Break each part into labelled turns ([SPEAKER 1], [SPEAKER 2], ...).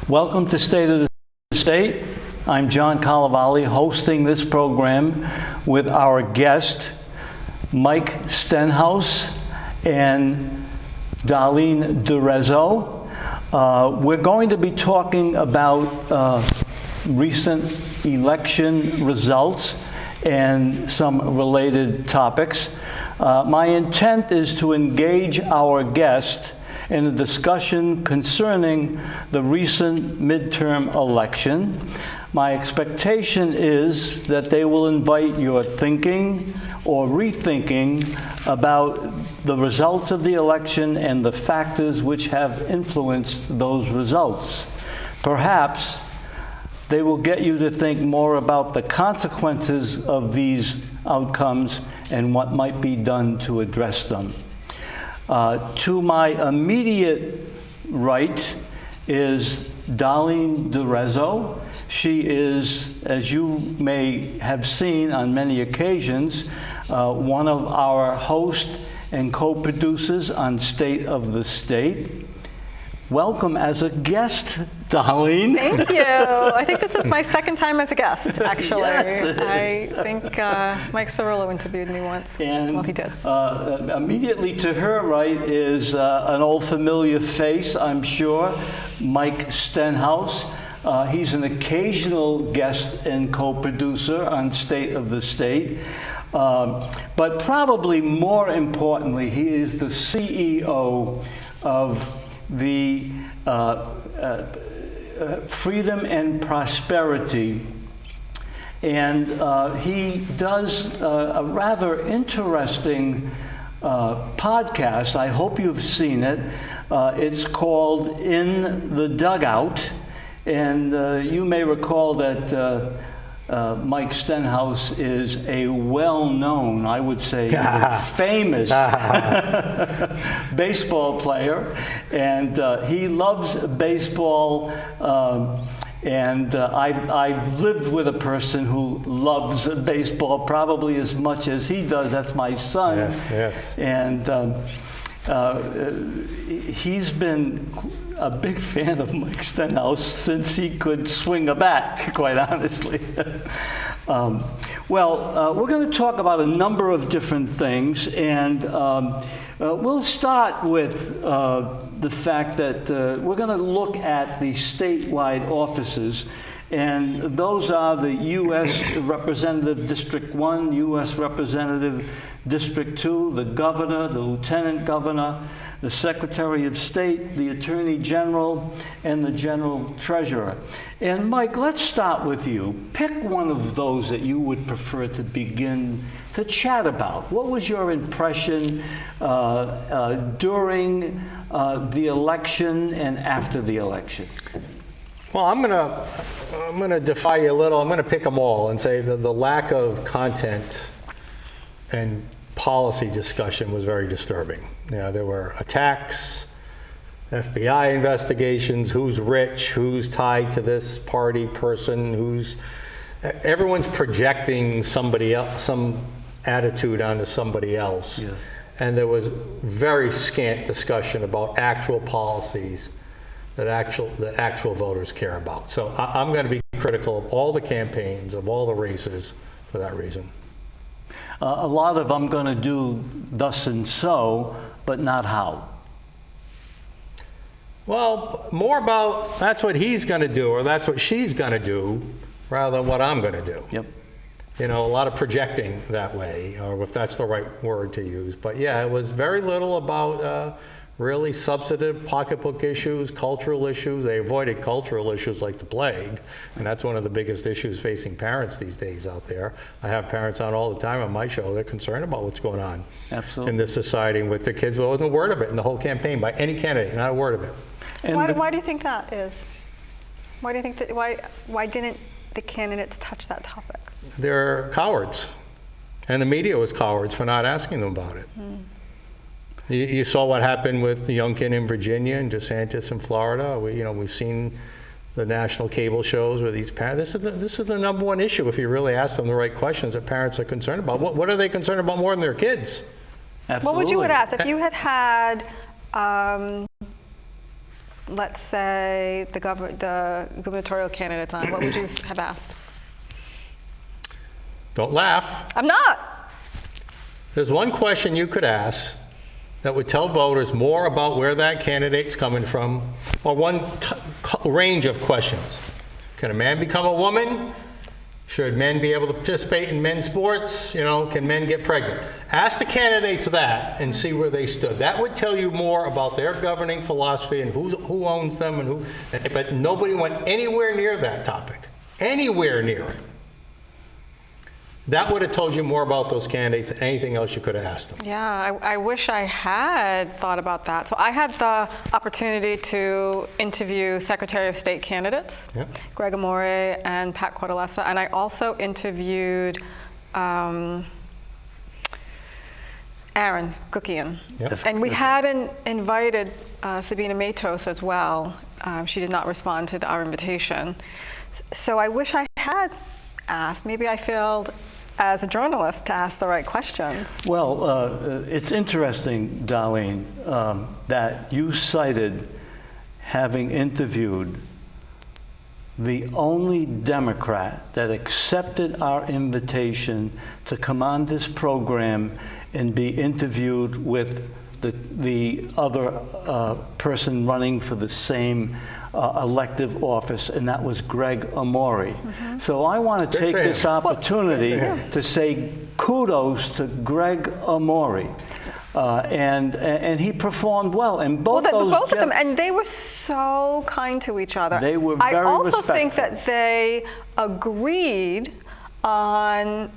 [SPEAKER 1] Welcome to State of the State. I'm John Carlevale, hosting this program with our guest, Mike Stenhouse and Darlene We're going to be talking about recent election results and some related topics. My intent is to engage our guest in a discussion concerning the recent midterm election. My expectation is that they will invite your thinking or rethinking about the results of the election and the factors which have influenced those results. Perhaps they will get you to think more about the consequences of these outcomes and what might be done to address them. To my immediate right is Darlene. She is, as you may have seen on many occasions, one of our hosts and co-producers on State of the State. Welcome as a guest, Darlene.
[SPEAKER 2] Thank you. I think this is my second time as a guest, actually.
[SPEAKER 1] Yes,
[SPEAKER 2] I think Mike Cirillo interviewed me once.
[SPEAKER 1] And,
[SPEAKER 2] well, he did.
[SPEAKER 1] Immediately to her right is an old familiar face, I'm sure, Mike Stenhouse. He's an occasional guest and co-producer on State of the State. But probably more importantly, he is the CEO of the Freedom and Prosperity. And he does a rather interesting podcast. I hope you've seen it. It's called In the Dugout. And you may recall that Mike Stenhouse is a well-known, I would say, famous baseball player, and he loves baseball. And I've lived with a person who loves baseball probably as much as he does. That's my son.
[SPEAKER 3] Yes, yes.
[SPEAKER 1] And he's been a big fan of Mike Stenhouse since he could swing a bat, quite honestly. We're going to talk about a number of different things, and we'll start with the fact that we're going to look at the statewide offices, and those are the U.S. Representative District 1, U.S. Representative District 2, the governor, the lieutenant governor, the Secretary of State, the Attorney General, and the General Treasurer. And Mike, let's start with you. Pick one of those that you would prefer to begin to chat about. What was your impression during the election and after the election?
[SPEAKER 3] Well, I'm gonna defy you a little. I'm gonna pick them all and say that the lack of content and policy discussion was very disturbing. You know, there were attacks, FBI investigations, who's rich, who's tied to this party person, everyone's projecting somebody else, some attitude onto somebody else.
[SPEAKER 1] Yes.
[SPEAKER 3] And there was very scant discussion about actual policies that actual voters care about. So I'm going to be critical of all the campaigns, of all the races, for that reason.
[SPEAKER 1] A lot of I'm going to do thus and so, but not how.
[SPEAKER 3] Well, more about that's what he's going to do or that's what she's going to do rather than what I'm going to do.
[SPEAKER 1] Yep.
[SPEAKER 3] You know, a lot of projecting that way, or if that's the right word to use. But yeah, it was very little about really substantive pocketbook issues, cultural issues. They avoided cultural issues like the plague, and that's one of the biggest issues facing parents these days out there. I have parents on all the time on my show. They're concerned about what's going on in this society with their kids. Well, there wasn't a word of it in the whole campaign by any candidate, not a word of it.
[SPEAKER 2] And why do you think that is? Why do you think that? Why didn't the candidates touch that topic?
[SPEAKER 3] They're cowards, and the media was cowards for not asking them about it. You saw what happened with Youngkin in Virginia and DeSantis in Florida. We've seen the national cable shows where these parents. This is the number one issue. If you really ask them the right questions that parents are concerned about, what are they concerned about more than their kids?
[SPEAKER 1] Absolutely.
[SPEAKER 2] What would you have asked if you had let's say, the gubernatorial candidates on, what would you have asked?
[SPEAKER 3] Don't laugh.
[SPEAKER 2] I'm not.
[SPEAKER 3] There's one question you could ask that would tell voters more about where that candidate's coming from, or one range of questions. Can a man become a woman? Should men be able to participate in men's sports? You know, can men get pregnant? Ask the candidates that and see where they stood. That would tell you more about their governing philosophy and who owns them and who. But nobody went anywhere near that topic. Anywhere near it. That would have told you more about those candidates than anything else you could have asked them.
[SPEAKER 2] Yeah, I wish I had thought about that. So I had the opportunity to interview Secretary of State candidates, Greg Amore and Pat Cortellessa, and I also interviewed Aaron Gookian. And we hadn't invited Sabina Matos as well. She did not respond to our invitation. So I wish I had asked. Maybe I failed as a journalist to ask the right questions.
[SPEAKER 1] Well, it's interesting, Darlene, that you cited having interviewed the only Democrat that accepted our invitation to come on this program and be interviewed with the other person running for the same elective office, and that was Greg Amore. So I want to take this opportunity to say kudos to Greg Amore. And he performed well. And both
[SPEAKER 2] of them, and they were so kind to each other.
[SPEAKER 1] They were very
[SPEAKER 2] respectful. I also
[SPEAKER 1] respectful.
[SPEAKER 2] think that they agreed on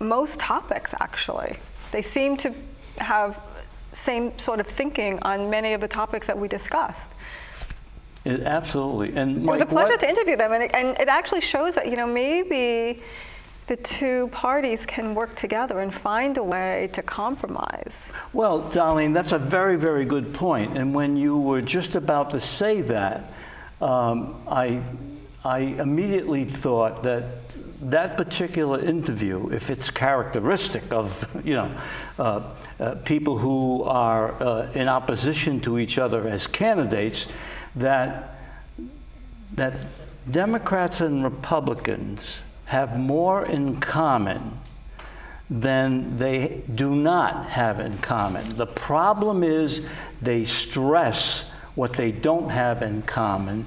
[SPEAKER 2] most topics, actually. They seemed to have same sort of thinking on many of the topics that we discussed.
[SPEAKER 1] Absolutely. And
[SPEAKER 2] Mike, it was a pleasure to interview them, and it actually shows that, you know, maybe the two parties can work together and find a way to compromise.
[SPEAKER 1] Well, Darlene, that's a very, very good point. And when you were just about to say that, I immediately thought that that particular interview, if it's characteristic of, you know, people who are in opposition to each other as candidates, that Democrats and Republicans have more in common than they do not have in common. The problem is they stress what they don't have in common.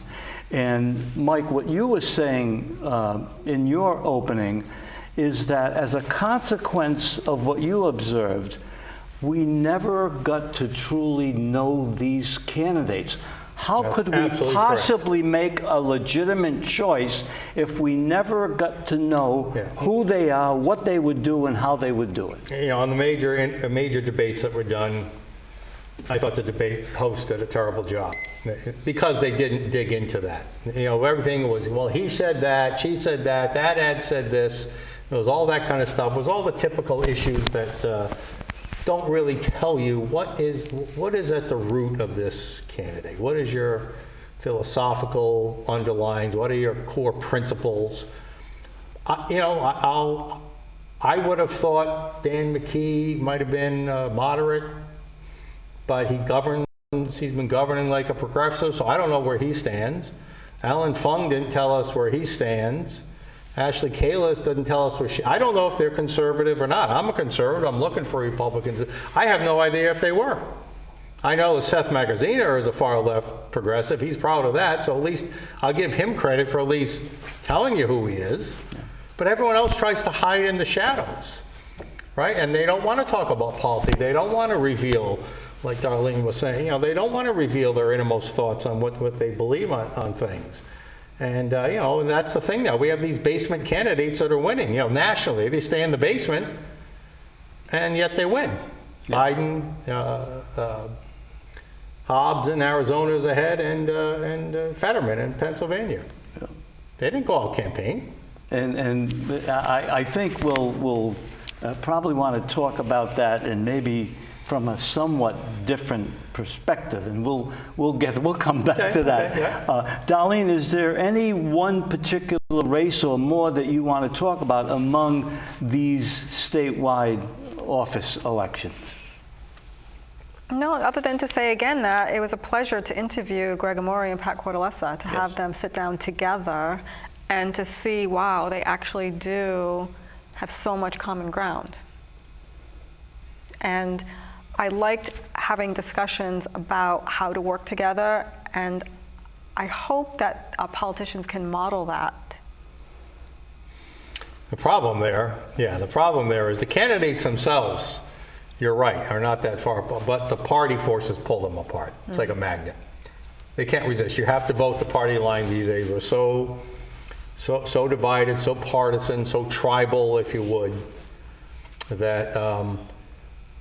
[SPEAKER 1] And Mike, what you were saying in your opening is that as a consequence of what you observed, we never got to truly know these candidates. How could we possibly make a legitimate choice if we never got to know who they are, what they would do, and how they would do it?
[SPEAKER 3] You know, on the major debates that were done, I thought the debate host did a terrible job because they didn't dig into that. You know, everything was, well, he said that, she said that ad said this. It was all that kind of stuff. It was all the typical issues that don't really tell you what is at the root of this candidate. What is your philosophical underlines? What are your core principles? You know, I would have thought Dan McKee might have been moderate, but he's been governing like a progressive, so I don't know where he stands. Alan Fung didn't tell us where he stands. Ashley Kalis doesn't tell us where I don't know if they're conservative or not. I'm a conservative. I'm looking for Republicans. I have no idea if they were. I know that Seth Magaziner is a far-left progressive. He's proud of that, so at least I'll give him credit for at least telling you who he is. But everyone else tries to hide in the shadows, right? And they don't want to talk about policy. They don't want to reveal, like Darlene was saying, you know, they don't want to reveal their innermost thoughts on what they believe on things. And, you know, and that's the thing now. We have these basement candidates that are winning. You know, nationally, they stay in the basement, and yet they win. Yeah. Biden, Hobbs in Arizona is ahead, and Fetterman in Pennsylvania. Yeah. They didn't go out campaign. And
[SPEAKER 1] I think we'll probably want to talk about that, and maybe from a somewhat different perspective, and we'll come back to that.
[SPEAKER 3] Okay, yeah.
[SPEAKER 1] Darlene, is there any one particular race or more that you want to talk about among these statewide office elections?
[SPEAKER 2] No, other than to say again that it was a pleasure to interview Greg Amore and Pat Cortellessa, to have them sit down together and to see, wow, they actually do have so much common ground. And I liked having discussions about how to work together, and I hope that our politicians can model that.
[SPEAKER 3] The problem there is the candidates themselves, you're right, are not that far apart, but the party forces pull them apart. It's like a magnet. They can't resist. You have to vote the party line these days. We're so divided, so partisan, so tribal, if you would, that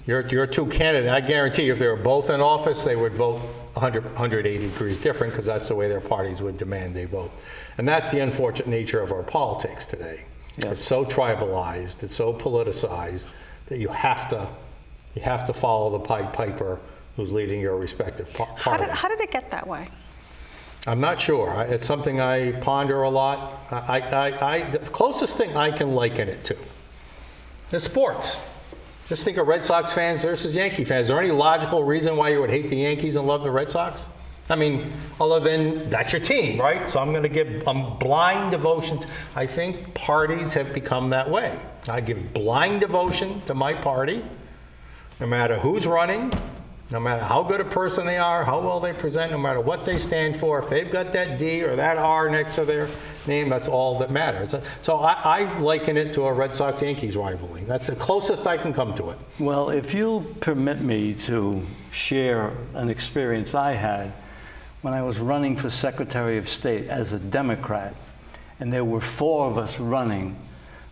[SPEAKER 3] your two candidates, I guarantee you, if they were both in office, they would vote 180 degrees different, because that's the way their parties would demand they vote. And that's the unfortunate nature of our politics today. Yes. It's so tribalized, it's so politicized that you have to follow the Pied Piper who's leading your respective party.
[SPEAKER 2] How did it get that way?
[SPEAKER 3] I'm not sure. It's something I ponder a lot. The closest thing I can liken it to is sports. Just think of Red Sox fans versus Yankee fans. Is there any logical reason why you would hate the Yankees and love the Red Sox? I mean, other than that's your team, right? So I'm going to give blind devotion. I think parties have become that way. I give blind devotion to my party, no matter who's running, no matter how good a person they are, how well they present, no matter what they stand for. If they've got that D or that R next to their name, that's all that matters. So I liken it to a Red Sox-Yankees rivalry. That's the closest I can come to it.
[SPEAKER 1] Well, if you'll permit me to share an experience I had when I was running for Secretary of State as a Democrat, and there were 4 of us running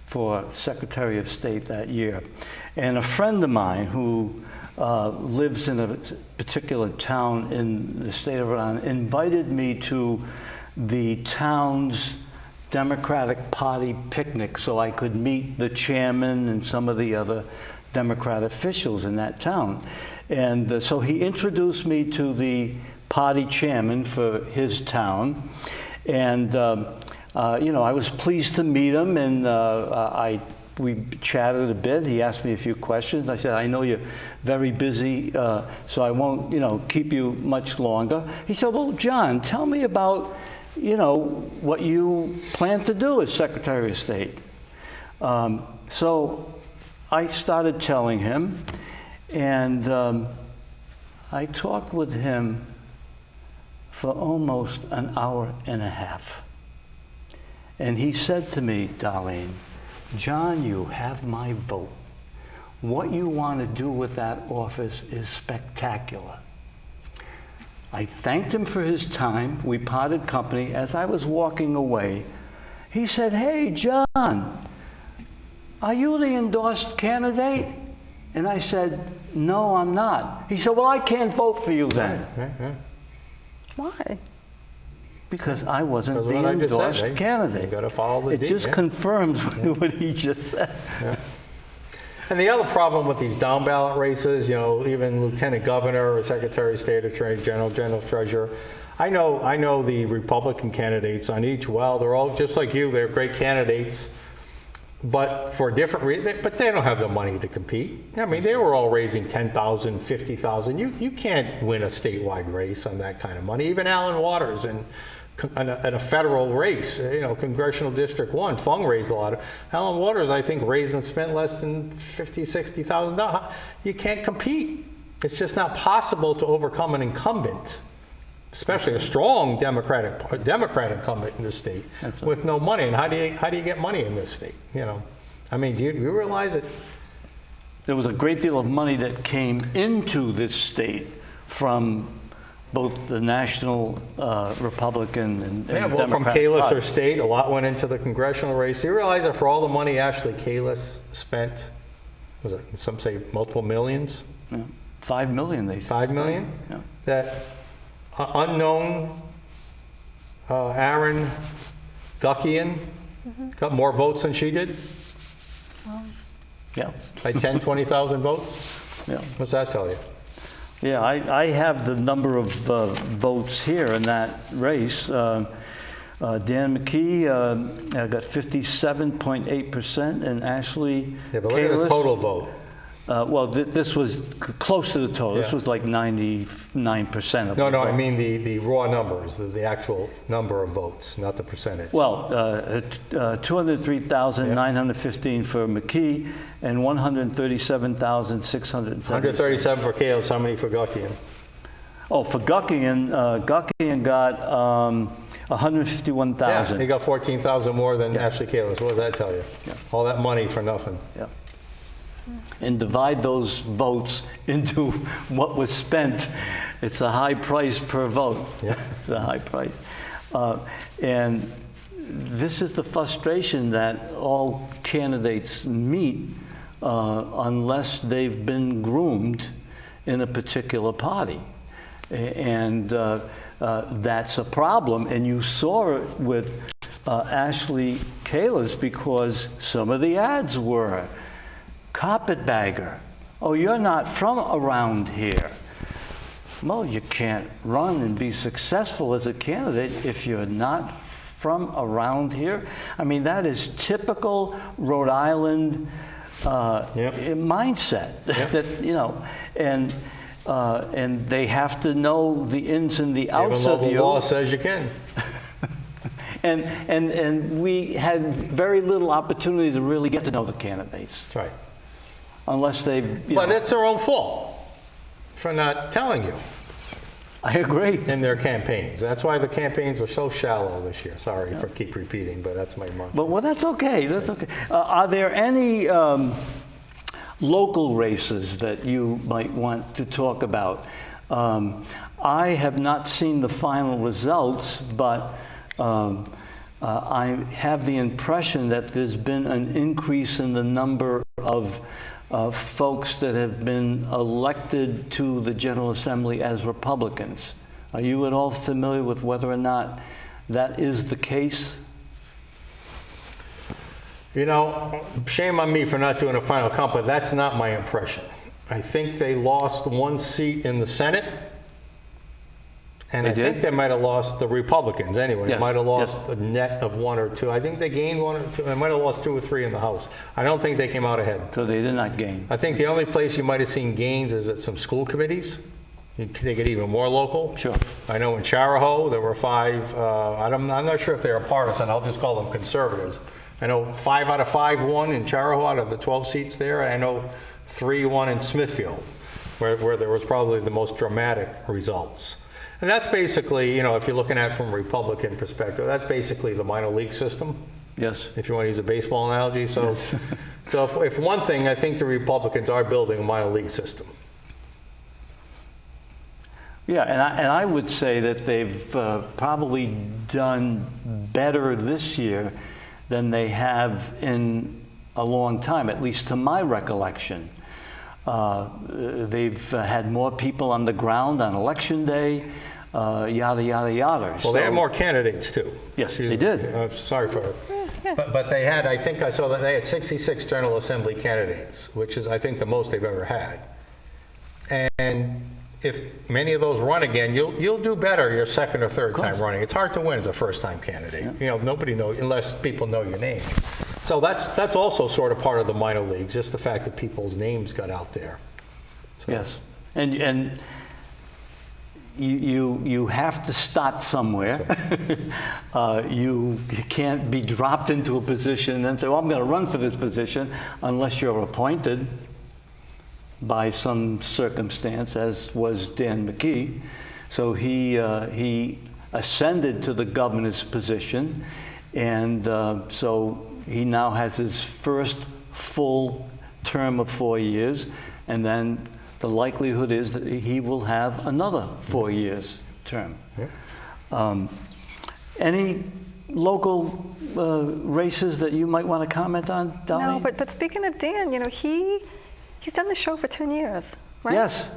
[SPEAKER 1] for Secretary of State that year. And a friend of mine who lives in a particular town in the state of Rhode Island invited me to the town's Democratic Party picnic so I could meet the chairman and some of the other Democrat officials in that town. And so he introduced me to the party chairman for his town. And you know, I was pleased to meet him, and we chatted a bit. He asked me a few questions. I said, I know you're very busy, so I won't, you know, keep you much longer. He said, well, John, tell me about, you know, what you plan to do as Secretary of State. So I started telling him, and I talked with him for almost an hour and a half. And he said to me, Darlene, John, you have my vote. What you want to do with that office is spectacular. I thanked him for his time. We parted company. As I was walking away, he said, hey, John, are you the endorsed candidate? And I said, no, I'm not. He said, well, I can't vote for you then.
[SPEAKER 2] Why?
[SPEAKER 1] Because I wasn't the endorsed candidate.
[SPEAKER 3] You got to follow the
[SPEAKER 1] It just confirms what he just said.
[SPEAKER 3] Yeah. And the other problem with these down ballot races, you know, even lieutenant governor or secretary of state, attorney general, general treasurer, I know the Republican candidates on each. Well, they're all just like you. They're great candidates, but for different reasons. But they don't have the money to compete. I mean, they were all raising $10,000, $50,000. You can't win a statewide race on that kind of money. Even Alan Waters in a federal race, you know, Congressional District 1, Fung raised a lot of. Alan Waters, I think, raised and spent less than $50,000, $60,000. You can't compete. It's just not possible to overcome an incumbent, especially a strong Democrat incumbent in the state, with no money. And how do you get money in this state? You know, I mean, do you realize that
[SPEAKER 1] there was a great deal of money that came into this state from both the national Republican and Democrat
[SPEAKER 3] from Kalis or state, a lot went into the congressional race. Do you realize that for all the money Ashley Kalis spent, was it, some say multiple millions?
[SPEAKER 1] Yeah. $5 million, they said.
[SPEAKER 3] $5 million?
[SPEAKER 1] Yeah.
[SPEAKER 3] That unknown Aaron Guckian got more votes than she did?
[SPEAKER 1] Yeah.
[SPEAKER 3] By 10, 20,000 votes?
[SPEAKER 1] Yeah.
[SPEAKER 3] What's that tell you?
[SPEAKER 1] Yeah, I have the number of votes here in that race. Dan McKee got 57.8%, and Ashley
[SPEAKER 3] Yeah, but look at the total vote.
[SPEAKER 1] Well, this was close to the total. This
[SPEAKER 3] Yeah.
[SPEAKER 1] was like 99% of
[SPEAKER 3] No,
[SPEAKER 1] the
[SPEAKER 3] no, I
[SPEAKER 1] vote.
[SPEAKER 3] mean the raw numbers, the actual number of votes, not the percentage.
[SPEAKER 1] Well, 203,915 for McKee and 137,670.
[SPEAKER 3] 137 for Kales, how many for Guckian?
[SPEAKER 1] Oh, for Guckian, Guckian got 151,000.
[SPEAKER 3] Yeah, he got 14,000 more than Ashley Kalis. What does that tell you?
[SPEAKER 1] Yeah.
[SPEAKER 3] All that money for nothing.
[SPEAKER 1] Yeah. And divide those votes into what was spent. It's a high price per vote.
[SPEAKER 3] Yeah.
[SPEAKER 1] It's a high price. And this is the frustration that all candidates meet unless they've been groomed in a particular party. And that's a problem. And you saw it with Ashley Kalis because some of the ads were carpetbagger. Oh, you're not from around here. Well, you can't run and be successful as a candidate if you're not from around here. I mean, that is typical Rhode Island mindset.
[SPEAKER 3] Yep.
[SPEAKER 1] That, you know, and they have to know the ins and the outs
[SPEAKER 3] Even though
[SPEAKER 1] of
[SPEAKER 3] the
[SPEAKER 1] you.
[SPEAKER 3] law says you can.
[SPEAKER 1] And we had very little opportunity to really get to know the candidates.
[SPEAKER 3] That's right.
[SPEAKER 1] Unless they've,
[SPEAKER 3] But it's their own fault for not telling you
[SPEAKER 1] I agree.
[SPEAKER 3] in their campaigns. That's why the campaigns were so shallow this year. Sorry for keep repeating, but that's my mantra.
[SPEAKER 1] But well, that's okay. That's okay. Are there any local races that you might want to talk about? I have not seen the final results, but I have the impression that there's been an increase in the number of folks that have been elected to the General Assembly as Republicans. Are you at all familiar with whether or not that is the case?
[SPEAKER 3] You know, shame on me for not doing a final count, but that's not my impression. I think they lost one seat in the Senate. And
[SPEAKER 1] They
[SPEAKER 3] I think
[SPEAKER 1] did?
[SPEAKER 3] they might have lost the Republicans anyway.
[SPEAKER 1] Yes,
[SPEAKER 3] They might have lost
[SPEAKER 1] yes.
[SPEAKER 3] a net of 1 or 2. I think they gained 1 or 2. They might have lost 2 or 3 in the House. I don't think they came out ahead.
[SPEAKER 1] So they did not gain.
[SPEAKER 3] I think the only place you might have seen gains is at some school committees. You take it even more local.
[SPEAKER 1] Sure.
[SPEAKER 3] I know in Charahoe there were 5. I'm not sure if they were partisan. I'll just call them conservatives. I know 5 out of 5 won in Charahoe out of the 12 seats there. I know 3 won in Smithfield, where there was probably the most dramatic results. And that's basically, you know, if you're looking at it from a Republican perspective, that's basically the minor league system,
[SPEAKER 1] Yes.
[SPEAKER 3] if you want to use a baseball analogy. So,
[SPEAKER 1] Yes.
[SPEAKER 3] so if one thing, I think the Republicans are building a minor league system.
[SPEAKER 1] Yeah, and I would say that they've probably done better this year than they have in a long time, at least to my recollection. They've had more people on the ground on Election Day, yada, yada, yada.
[SPEAKER 3] Well, they had more candidates too.
[SPEAKER 1] Yes,
[SPEAKER 3] Excuse
[SPEAKER 1] they
[SPEAKER 3] me.
[SPEAKER 1] did.
[SPEAKER 3] Sorry for it. But they had, I think I saw that they had 66 General Assembly candidates, which is, I think, the most they've ever had. And if many of those run again, you'll do better your second or third time running. It's hard to win as a first-time candidate.
[SPEAKER 1] Yeah.
[SPEAKER 3] You know, nobody knows, unless people know your name. So that's also sort of part of the minor leagues, just the fact that people's names got out there. So.
[SPEAKER 1] Yes, and you have to start somewhere. You can't be dropped into a position and then say, well, I'm going to run for this position, unless you're appointed by some circumstance, as was Dan McKee. So he ascended to the governor's position, and so he now has his first full term of 4 years, and then the likelihood is that he will have another 4 years term.
[SPEAKER 3] Yeah.
[SPEAKER 1] Any local races that you might want to comment on, Darlene?
[SPEAKER 2] No, but speaking of Dan, you know, he's done the show for 10 years, right?
[SPEAKER 1] Yes.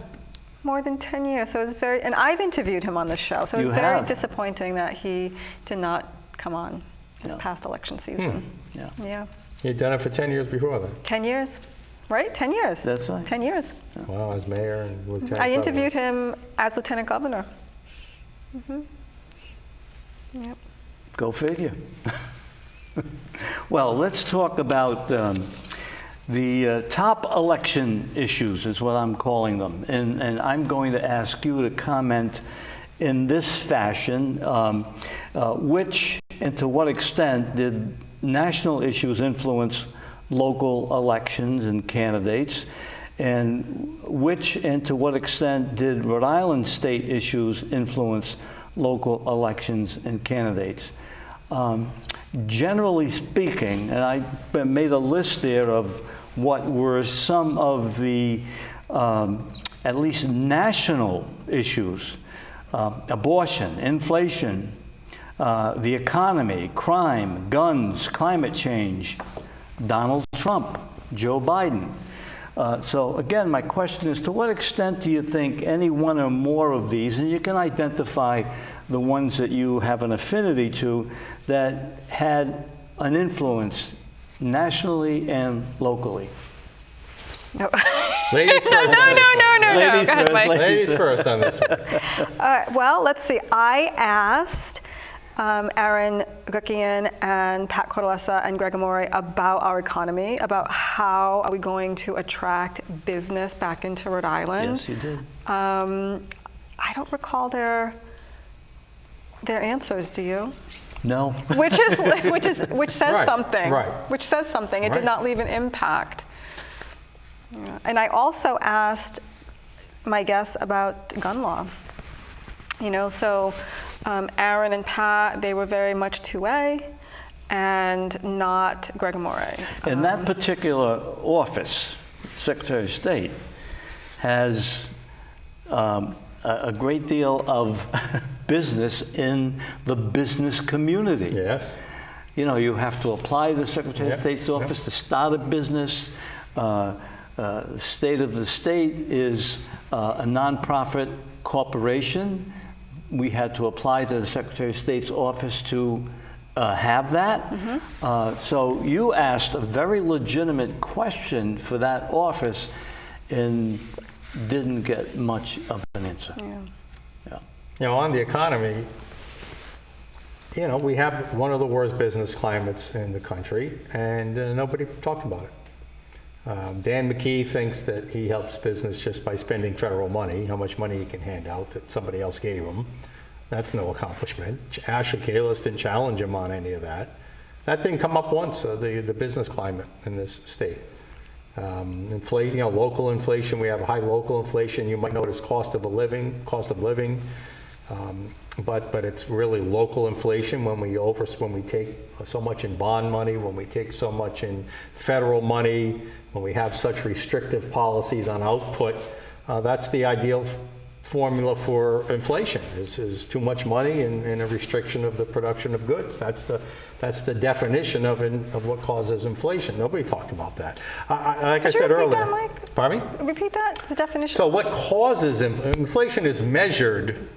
[SPEAKER 2] More than 10 years. So it's very, and I've interviewed him on the show. So it's
[SPEAKER 1] You
[SPEAKER 2] very
[SPEAKER 1] have.
[SPEAKER 2] disappointing that he did not come on this
[SPEAKER 1] Yeah.
[SPEAKER 2] past election season.
[SPEAKER 1] Yeah.
[SPEAKER 2] Yeah.
[SPEAKER 3] You'd done it for 10 years before that.
[SPEAKER 2] 10 years, right? 10 years.
[SPEAKER 1] That's right.
[SPEAKER 2] 10 years.
[SPEAKER 3] Wow, as mayor and lieutenant
[SPEAKER 2] I
[SPEAKER 3] governor.
[SPEAKER 2] interviewed him as lieutenant governor. Yep.
[SPEAKER 1] Go figure. Well, let's talk about The top election issues is what I'm calling them. And I'm going to ask you to comment in this fashion, which and to what extent did national issues influence local elections and candidates, and which and to what extent did Rhode Island state issues influence local elections and candidates? Generally speaking, and I made a list there of what were some of the at least national issues: abortion, inflation, the economy, crime, guns, climate change, Donald Trump, Joe Biden. So again, my question is, to what extent do you think any one or more of these, and you can identify the ones that you have an affinity to, that had an influence nationally and locally?
[SPEAKER 2] No.
[SPEAKER 3] Ladies first.
[SPEAKER 2] No.
[SPEAKER 1] Ladies
[SPEAKER 2] Go ahead,
[SPEAKER 1] first,
[SPEAKER 2] Mike.
[SPEAKER 3] Ladies first on this one.
[SPEAKER 2] Well, let's see. I asked Aaron Guckian and Pat Cortellessa and Greg Amore about our economy, about how are we going to attract business back into Rhode Island.
[SPEAKER 1] Yes, you did.
[SPEAKER 2] I don't recall their answers. Do you?
[SPEAKER 1] No.
[SPEAKER 2] Which says
[SPEAKER 3] Right,
[SPEAKER 2] something.
[SPEAKER 3] right.
[SPEAKER 2] Which says something. It
[SPEAKER 3] Right.
[SPEAKER 2] did not leave an impact. Yeah. And I also asked my guests about gun law. You know, so Aaron and Pat, they were very much 2A and not Greg Amore.
[SPEAKER 1] And that particular office, Secretary of State, has a great deal of business in the business community.
[SPEAKER 3] Yes.
[SPEAKER 1] You know, you have to apply to the Secretary of
[SPEAKER 3] Yep,
[SPEAKER 1] State's office to start a business. State of the State is a nonprofit corporation. We had to apply to the Secretary of State's office to have that.
[SPEAKER 2] Mm-hmm.
[SPEAKER 1] So you asked a very legitimate question for that office and didn't get much of an answer.
[SPEAKER 2] Yeah.
[SPEAKER 1] Yeah.
[SPEAKER 3] You know, on the economy, you know, we have one of the worst business climates in the country, and nobody talked about it. Dan McKee thinks that he helps business just by spending federal money, how much money he can hand out that somebody else gave him. That's no accomplishment. Ashley Kalis didn't challenge him on any of that. That didn't come up once, the business climate in this state. Inflation, you know, local inflation, we have high local inflation. You might notice cost of living, but it's really local inflation when we take so much in bond money, when we take so much in federal money, when we have such restrictive policies on output. That's the ideal formula for inflation, is too much money and a restriction of the production of goods. That's the definition of what causes inflation. Nobody talked about that. Like I said earlier.
[SPEAKER 2] That, Mike?
[SPEAKER 3] Pardon me?
[SPEAKER 2] Repeat that, the definition.
[SPEAKER 3] So what causes inflation is measured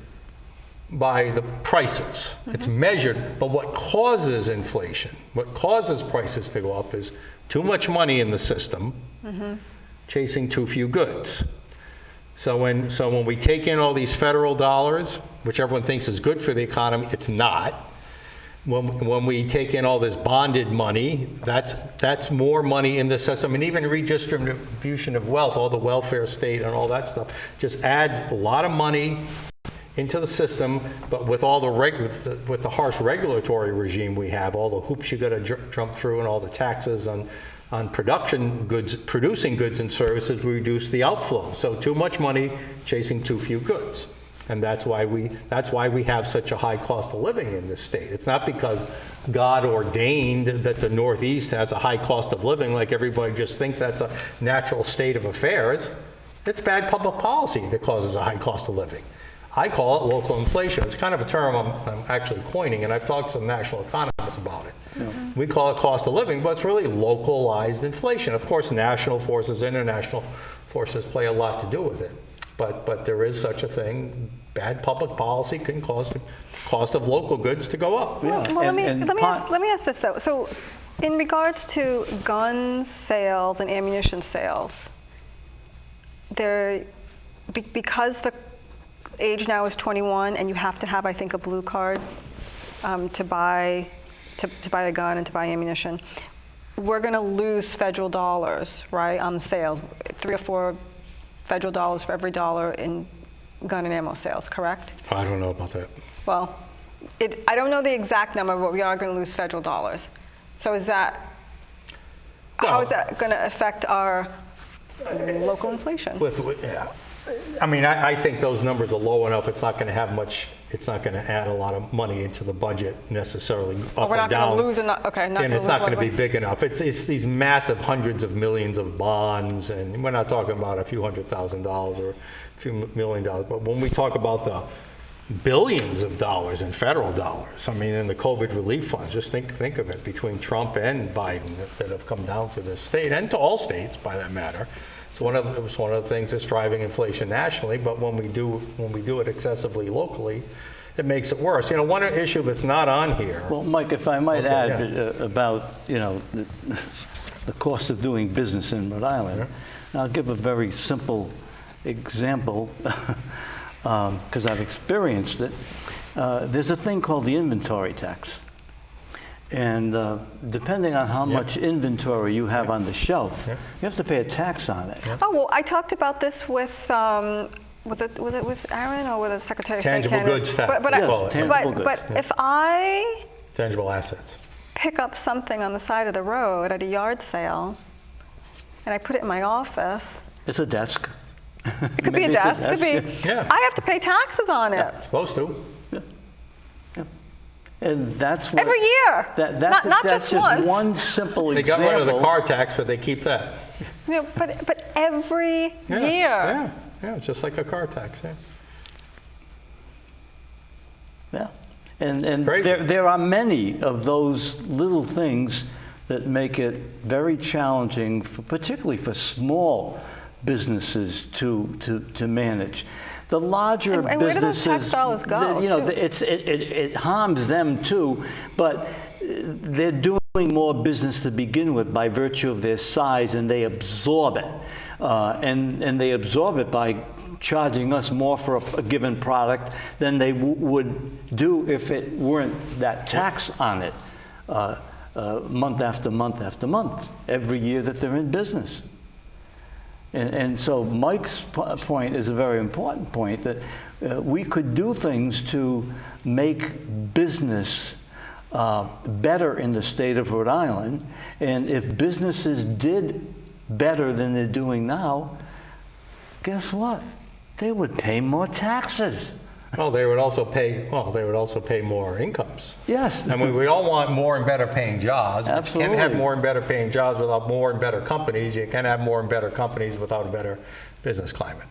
[SPEAKER 3] by the prices. Mm-hmm. It's measured, but what causes inflation, what causes prices to go up is too much money in the system, mm-hmm. chasing too few goods. So when we take in all these federal dollars, which everyone thinks is good for the economy, it's not. When we take in all this bonded money, that's more money in the system, and even redistribution of wealth, all the welfare state and all that stuff, just adds a lot of money into the system. But with all with the harsh regulatory regime we have, all the hoops you got to jump through, and all the taxes on producing goods and services, we reduce the outflow. So too much money chasing too few goods. And that's why we have such a high cost of living in this state. It's not because God ordained that the Northeast has a high cost of living, like everybody just thinks that's a natural state of affairs. It's bad public policy that causes a high cost of living. I call it local inflation. It's kind of a term I'm actually coining, and I've talked to some national economists about it. Mm-hmm. We call it cost of living, but it's really localized inflation. Of course, national forces, international forces play a lot to do with it. But there is such a thing. Bad public policy can cause the cost of local goods to go up.
[SPEAKER 2] Well, let me ask this though. So, in regards to gun sales and ammunition sales, because the age now is 21, and you have to have, I think, a blue card to buy a gun and to buy ammunition. we're going to lose federal dollars, right, on the sales, 3 or 4 federal dollars for every dollar in gun and ammo sales, correct?
[SPEAKER 3] I don't know about that.
[SPEAKER 2] Well, I don't know the exact number, but we are going to lose federal dollars. So is that, how is that going to affect our local inflation?
[SPEAKER 3] Yeah. I mean, I think those numbers are low enough. It's not going to have much. It's not going to add a lot of money into the budget necessarily, up
[SPEAKER 2] we're
[SPEAKER 3] or
[SPEAKER 2] not
[SPEAKER 3] down.
[SPEAKER 2] Going to lose enough. Okay,
[SPEAKER 3] and it's not going to be big enough. It's these massive hundreds of millions of bonds, and we're not talking about a few $100,000 or a few $1 million. But when we talk about the billions of dollars in federal dollars, I mean, in the COVID relief funds, just think of it, between Trump and Biden that have come down to this state and to all states, by that matter. It was one of the things that's driving inflation nationally, but when we do it excessively locally, it makes it worse. You know, one issue that's not on here.
[SPEAKER 1] Well, Mike, if I might add about, you know, the cost of doing business in Rhode Island, and I'll give a very simple example because I've experienced it. There's a thing called the inventory tax. And depending on how much inventory you have on the shelf, you have to pay a tax on it.
[SPEAKER 2] Oh, well, I talked about this with, was it with Aaron or with the Secretary of State?
[SPEAKER 3] Tangible goods tax.
[SPEAKER 2] But if I
[SPEAKER 3] tangible assets
[SPEAKER 2] pick up something on the side of the road at a yard sale and I put it in my office.
[SPEAKER 1] It's a desk.
[SPEAKER 2] It could be a desk. Could be.
[SPEAKER 3] Yeah.
[SPEAKER 2] I have to pay taxes on it.
[SPEAKER 3] It's supposed to.
[SPEAKER 1] And that's what,
[SPEAKER 2] every year.
[SPEAKER 1] That's
[SPEAKER 2] just
[SPEAKER 1] once.
[SPEAKER 2] One
[SPEAKER 1] simple
[SPEAKER 3] they
[SPEAKER 1] example.
[SPEAKER 3] They got rid of the car tax, but they keep that.
[SPEAKER 2] Yeah, but every year.
[SPEAKER 3] Yeah, it's just like a car tax.
[SPEAKER 1] Yeah, and there are many of those little things that make it very challenging, particularly for small businesses to manage. The larger businesses,
[SPEAKER 2] where do those tax dollars go?
[SPEAKER 1] You know, it harms them too, but they're doing more business to begin with by virtue of their size, and they absorb it, and they absorb it by charging us more for a given product than they would do if it weren't that tax on it, month after month after month, every year that they're in business. And so Mike's point is a very important point, that we could do things to make business better in the state of Rhode Island. And if businesses did better than they're doing now, guess what? They would pay more taxes.
[SPEAKER 3] Well, they would also pay. Well, they would also pay more incomes.
[SPEAKER 1] Yes.
[SPEAKER 3] I mean, we all want more and better paying jobs.
[SPEAKER 1] Absolutely.
[SPEAKER 3] You can't have more and better paying jobs without more and better companies. You can't have more and better companies without a better business climate.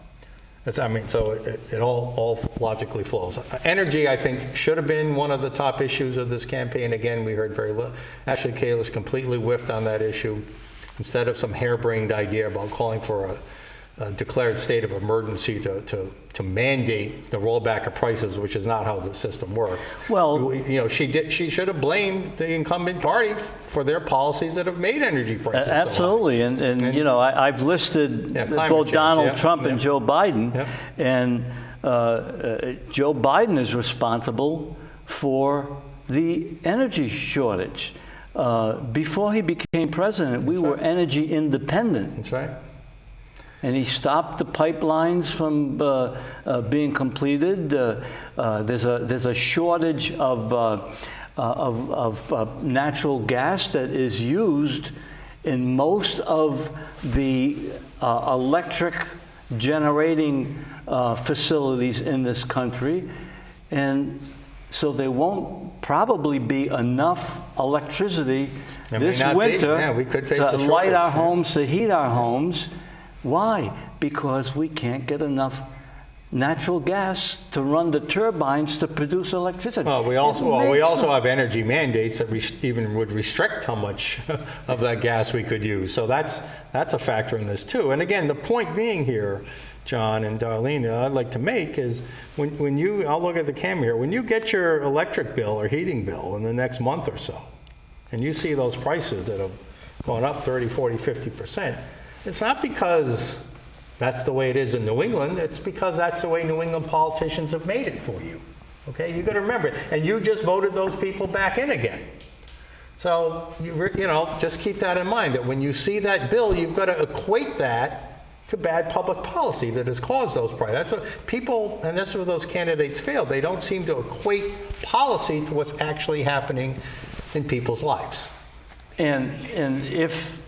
[SPEAKER 3] So it all logically flows. Energy, I think, should have been one of the top issues of this campaign. Again, we heard very little. Ashley Kalus completely whiffed on that issue. Instead of some harebrained idea about calling for a declared state of emergency to mandate the rollback of prices, which is not how the system works.
[SPEAKER 1] Well,
[SPEAKER 3] you know, she should have blamed the incumbent party for their policies that have made energy prices
[SPEAKER 1] absolutely,
[SPEAKER 3] so high.
[SPEAKER 1] And you know, I've listed both
[SPEAKER 3] change,
[SPEAKER 1] Donald Trump and Joe Biden, and Joe Biden is responsible for the energy shortage. Before he became president, we were energy independent.
[SPEAKER 3] That's right.
[SPEAKER 1] And he stopped the pipelines from being completed. There's a shortage of natural gas that is used in most of the electric generating facilities in this country, and so there won't probably be enough electricity this winter to light our homes, to heat our homes. Why? Because we can't get enough natural gas to run the turbines to produce electricity.
[SPEAKER 3] Well, we also have energy mandates that even would restrict how much of that gas we could use. So that's a factor in this too. And again, the point being here, John and Darlene, I'd like to make is when you, I'll look at the camera here, when you get your electric bill or heating bill in the next month or so, and you see those prices that have gone up 30, 40, 50%, it's not because that's the way it is in New England. It's because that's the way New England politicians have made it for you. Okay, you got to remember it. And you just voted those people back in again. So, you know, just keep that in mind, that when you see that bill, you've got to equate that to bad public policy that has caused those problems. That's what people, and that's where those candidates fail. They don't seem to equate policy to what's actually happening in people's lives.
[SPEAKER 1] And if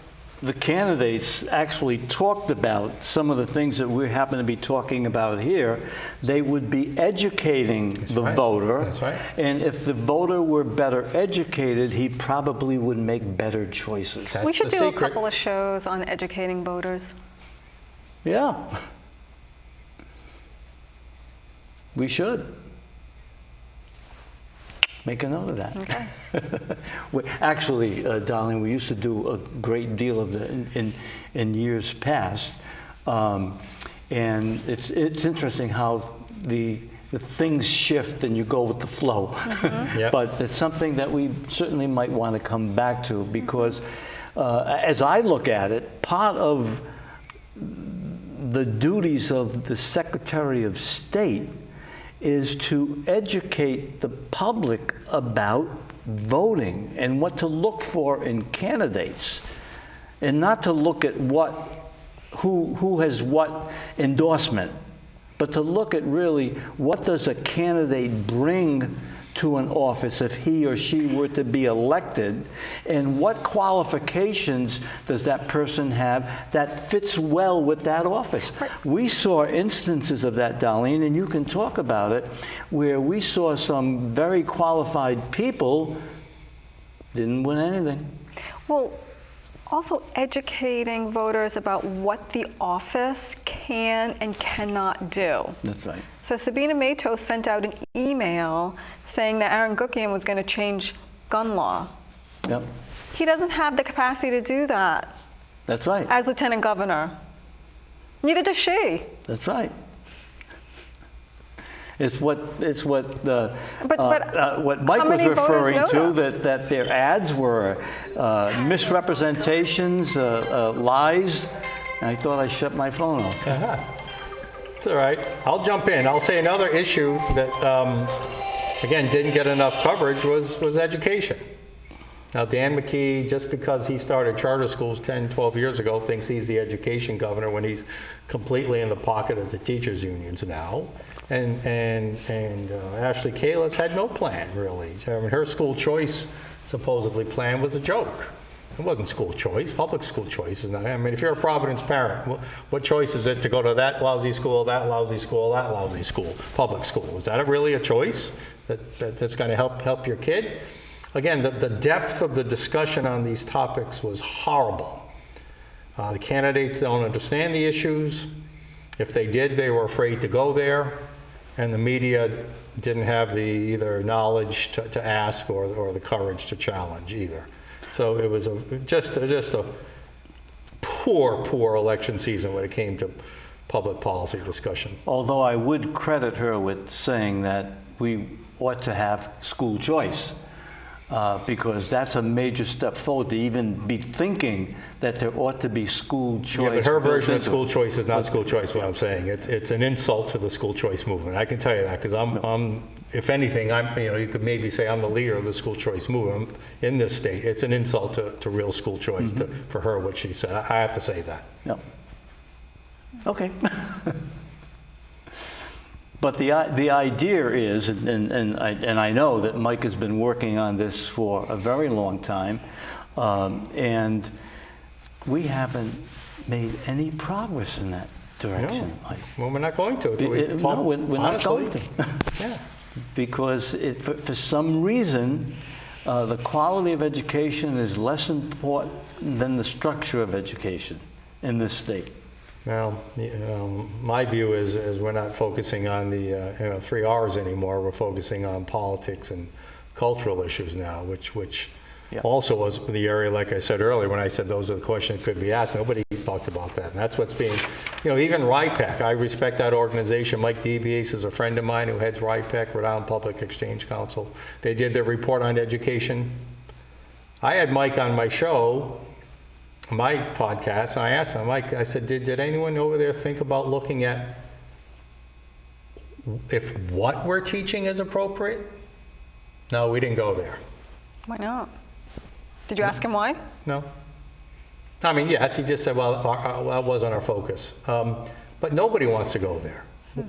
[SPEAKER 1] the candidates actually talked about some of the things that we happen to be talking about here, they would be educating the voter.
[SPEAKER 3] That's right.
[SPEAKER 1] And if the voter were better educated, he probably would make better choices.
[SPEAKER 2] We should do a couple of shows on educating voters.
[SPEAKER 1] Yeah. We should. Make a note of that.
[SPEAKER 2] Okay.
[SPEAKER 1] Actually, Darlene, we used to do a great deal of that in years past. And it's interesting how the things shift and you go with the flow.
[SPEAKER 2] Mm-hmm.
[SPEAKER 3] Yep.
[SPEAKER 1] But it's something that we certainly might want to come back to because as I look at it, part of the duties of the Secretary of State is to educate the public about voting and what to look for in candidates, and not to look at who has what endorsement, but to look at really what does a candidate bring to an office if he or she were to be elected, and what qualifications does that person have that fits well with that office. We saw instances of that, Darlene, and you can talk about it, where we saw some very qualified people didn't win anything.
[SPEAKER 2] Well, also educating voters about what the office can and cannot do.
[SPEAKER 1] That's right.
[SPEAKER 2] So Sabina Matos sent out an email saying that Aaron Guckian was going to change gun law.
[SPEAKER 1] Yep.
[SPEAKER 2] He doesn't have the capacity to do that
[SPEAKER 1] That's right.
[SPEAKER 2] as lieutenant governor. Neither does she.
[SPEAKER 1] That's right. It's what what Mike was referring to, that their ads were misrepresentations, lies. And I thought I shut my phone off.
[SPEAKER 3] It's all right. I'll jump in. I'll say another issue that, again, didn't get enough coverage was education. Now, Dan McKee, just because he started charter schools 10, 12 years ago, thinks he's the education governor when he's completely in the pocket of the teachers' unions now. And Ashley Kalus had no plan, really. I mean, her school choice, supposedly, plan was a joke. It wasn't school choice. Public school choice is not. I mean, if you're a Providence parent, what choice is it to go to that lousy school, that lousy school, that lousy school, public school? Is that really a choice that's going to help your kid? Again, the depth of the discussion on these topics was horrible. The candidates don't understand the issues. If they did, they were afraid to go there. And the media didn't have the either knowledge to ask or the courage to challenge either. So it was just a poor election season when it came to public policy discussion.
[SPEAKER 1] Although I would credit her with saying that we ought to have school choice, because that's a major step forward to even be thinking that there ought to be school choice.
[SPEAKER 3] Yeah, but her version of school choice is not school choice, what I'm saying. It's an insult to the school choice movement. I can tell you that because I'm if anything, you could maybe say I'm the leader of the school choice movement in this state. It's an insult to real school choice for her, what she said. I have to say that.
[SPEAKER 1] Yep. Okay. But the idea is, and I know that Mike has been working on this for a very long time, and we haven't made any progress in that direction.
[SPEAKER 3] No. Well, we're not going to.
[SPEAKER 1] No, we're not going to.
[SPEAKER 3] Yeah.
[SPEAKER 1] Because for some reason, the quality of education is less important than the structure of education in this state.
[SPEAKER 3] Well, my view is we're not focusing on the 3 R's anymore. We're focusing on politics and cultural issues now, which also was the area, like I said earlier, when I said those are the questions that could be asked. Nobody talked about that, and that's what's being, even RIPEC. I respect that organization. Mike DeBiase is a friend of mine who heads RIPEC, Rhode Island Public Exchange Council. They did their report on education. I had Mike on my show, my podcast, and I asked him, Mike, I said, did anyone over there think about looking at if what we're teaching is appropriate? No, we didn't go there.
[SPEAKER 2] Why not? Did you ask him why?
[SPEAKER 3] No. I mean, yes, he just said, well, that wasn't our focus. But nobody wants to go there.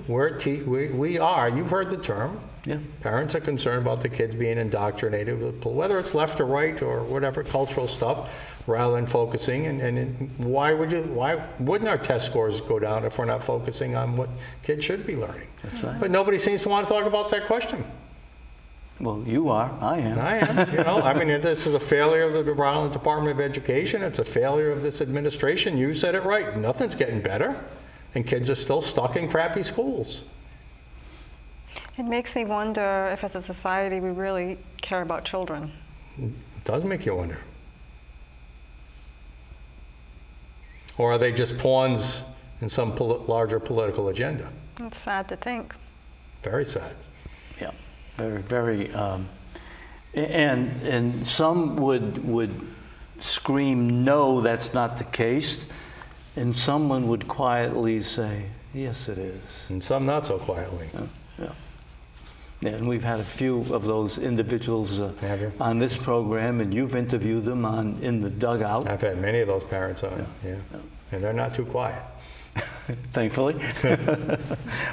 [SPEAKER 3] We are, you've heard the term.
[SPEAKER 1] Yeah.
[SPEAKER 3] Parents are concerned about the kids being indoctrinated, with, whether it's left or right or whatever cultural stuff, rather than focusing. And why wouldn't our test scores go down if we're not focusing on what kids should be learning?
[SPEAKER 1] That's right.
[SPEAKER 3] But nobody seems to want to talk about that question.
[SPEAKER 1] Well, you are. I am.
[SPEAKER 3] I am. You know, I mean, this is a failure of the Rhode Island Department of Education. It's a failure of this administration. You said it right. Nothing's getting better, and kids are still stuck in crappy schools.
[SPEAKER 2] It makes me wonder if, as a society, we really care about children.
[SPEAKER 3] It does make you wonder. Or are they just pawns in some larger political agenda?
[SPEAKER 2] It's sad to think.
[SPEAKER 3] Very sad.
[SPEAKER 1] Yeah. Very, very, and some would scream, no, that's not the case, and someone would quietly say, yes, it is.
[SPEAKER 3] And some not so quietly.
[SPEAKER 1] Yeah, and we've had a few of those individuals on this program, and you've interviewed them in the dugout.
[SPEAKER 3] I've had many of those parents on, yeah. And they're not too quiet.
[SPEAKER 1] Thankfully.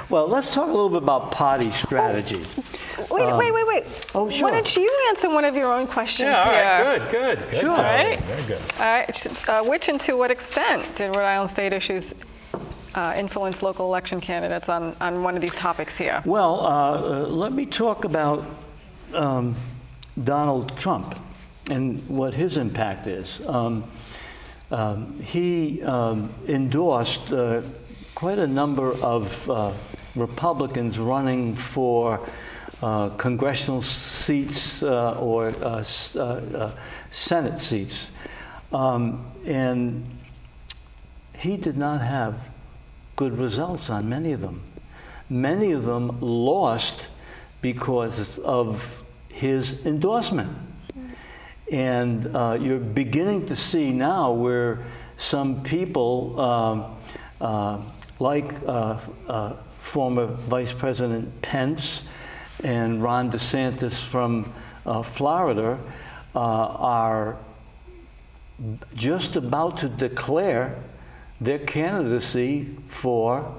[SPEAKER 1] Well, let's talk a little bit about party strategy.
[SPEAKER 2] Wait.
[SPEAKER 1] Oh, sure.
[SPEAKER 2] Why don't you answer one of your own questions
[SPEAKER 3] all
[SPEAKER 2] here?
[SPEAKER 3] right, good.
[SPEAKER 1] Sure.
[SPEAKER 2] All right.
[SPEAKER 3] Very good.
[SPEAKER 2] All right. Which and to what extent did Rhode Island state issues influence local election candidates on one of these topics here?
[SPEAKER 1] Well, let me talk about Donald Trump and what his impact is. He endorsed quite a number of Republicans running for congressional seats or Senate seats. And he did not have good results on many of them. Many of them lost because of his endorsement. And you're beginning to see now where some people, like former Vice President Pence and Ron DeSantis from Florida, are just about to declare their candidacy for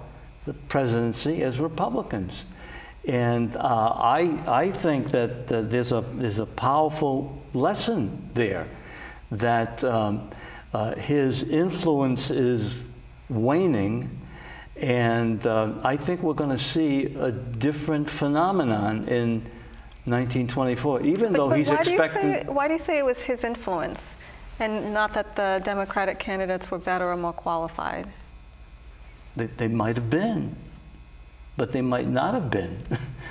[SPEAKER 1] the presidency as Republicans. And I think that there's a powerful lesson there, that his influence is waning, and I think we're going to see a different phenomenon in 1924, even though he's expected.
[SPEAKER 2] Why do you say it was his influence, and not that the Democratic candidates were better or more qualified?
[SPEAKER 1] They might have been, but they might not have been.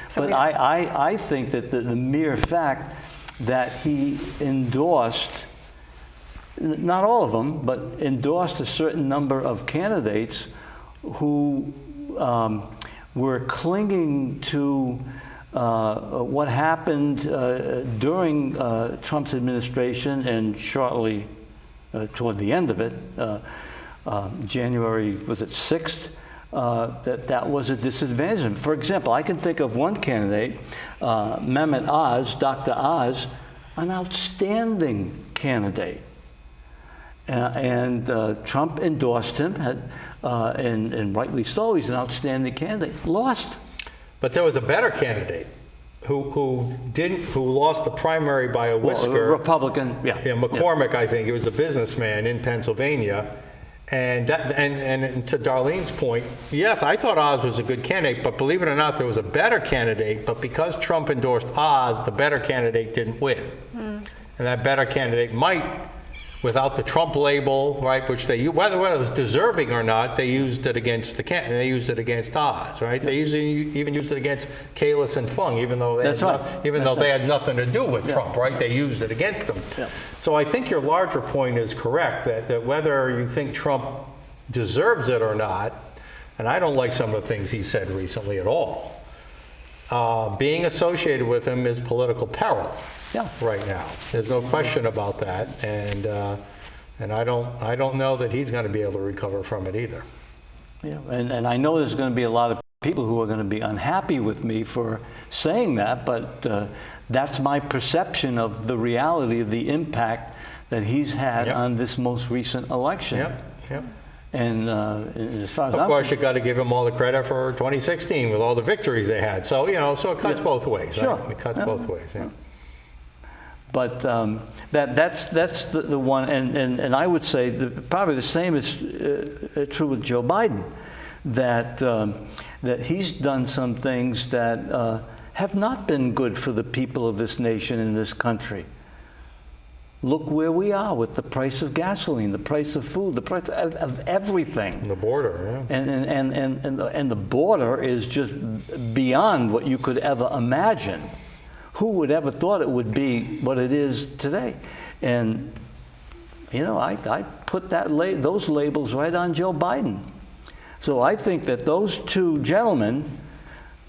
[SPEAKER 2] So
[SPEAKER 1] but I think that the mere fact that he endorsed, not all of them, but endorsed a certain number of candidates who were clinging to what happened during Trump's administration and shortly toward the end of it, January, was it 6th? That was a disadvantage. For example, I can think of one candidate, Mehmet Oz, Dr. Oz, an outstanding candidate. And Trump endorsed him, and rightly so, he's an outstanding candidate. Lost.
[SPEAKER 3] But there was a better candidate who lost the primary by a whisker.
[SPEAKER 1] Well, a Republican, yeah.
[SPEAKER 3] Yeah, McCormick, I think. He was a businessman in Pennsylvania. And to Darlene's point, yes, I thought Oz was a good candidate, but believe it or not, there was a better candidate, but because Trump endorsed Oz, the better candidate didn't win. And that better candidate might, without the Trump label, right, which they, whether it was deserving or not, they used it against they used it against Oz, right? They even used it against Kalis and Fung, even though they had nothing to do with Trump, right? They used it against them. Yeah. So I think your larger point is correct, that whether you think Trump deserves it or not, and I don't like some of the things he said recently at all, being associated with him is political peril. Yeah. Right now, there's no question about that, and I don't know that he's going to be able to recover from it either.
[SPEAKER 1] Yeah, and I know there's going to be a lot of people who are going to be unhappy with me for saying that, but that's my perception of the reality of the impact that he's had
[SPEAKER 3] Yep.
[SPEAKER 1] on this most recent election.
[SPEAKER 3] Yep, yep.
[SPEAKER 1] And as far as
[SPEAKER 3] Of
[SPEAKER 1] I'm
[SPEAKER 3] course, you got to give him all the credit for 2016 with all the victories they had. So, so it cuts both ways.
[SPEAKER 1] Sure.
[SPEAKER 3] Right? It cuts both ways, yeah.
[SPEAKER 1] But that's the one, and I would say probably the same is true with Joe Biden, that he's done some things that have not been good for the people of this nation and this country. Look where we are with the price of gasoline, the price of food, the price of everything.
[SPEAKER 3] And the border, yeah.
[SPEAKER 1] And the border is just beyond what you could ever imagine. Who would ever thought it would be what it is today? And I put those labels right on Joe Biden. So I think that those two gentlemen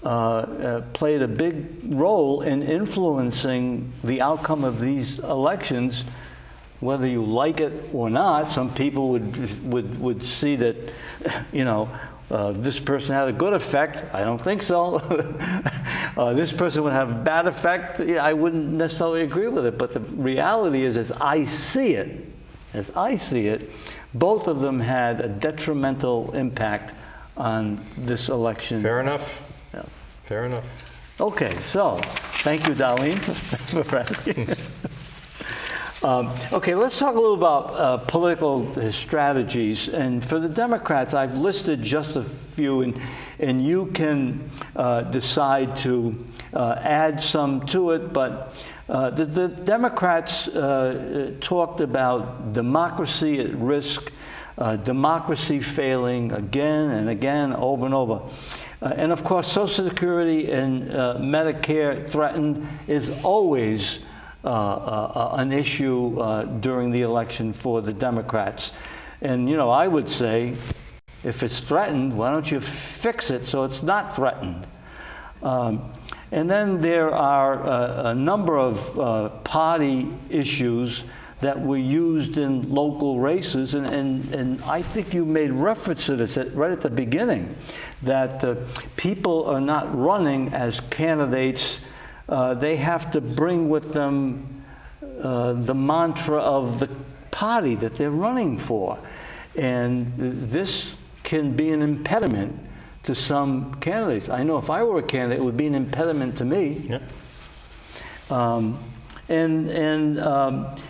[SPEAKER 1] played a big role in influencing the outcome of these elections, whether you like it or not. Some people would see that, this person had a good effect. I don't think so. This person would have a bad effect. I wouldn't necessarily agree with it. But the reality is, as I see it, both of them had a detrimental impact on this election.
[SPEAKER 3] Fair enough.
[SPEAKER 1] Yeah.
[SPEAKER 3] Fair enough.
[SPEAKER 1] Okay, so thank you, Darlene, for asking. Okay, let's talk a little about political strategies. And for the Democrats, I've listed just a few, and you can decide to add some to it. But the Democrats talked about democracy at risk, democracy failing again and again, over and over. And of course, Social Security and Medicare threatened is always an issue during the election for the Democrats. And, I would say, if it's threatened, why don't you fix it so it's not threatened? And then there are a number of party issues that were used in local races, and I think you made reference to this right at the beginning, that people are not running as candidates. They have to bring with them the mantra of the party that they're running for. And this can be an impediment to some candidates. I know if I were a candidate, it would be an impediment to me.
[SPEAKER 3] Yep.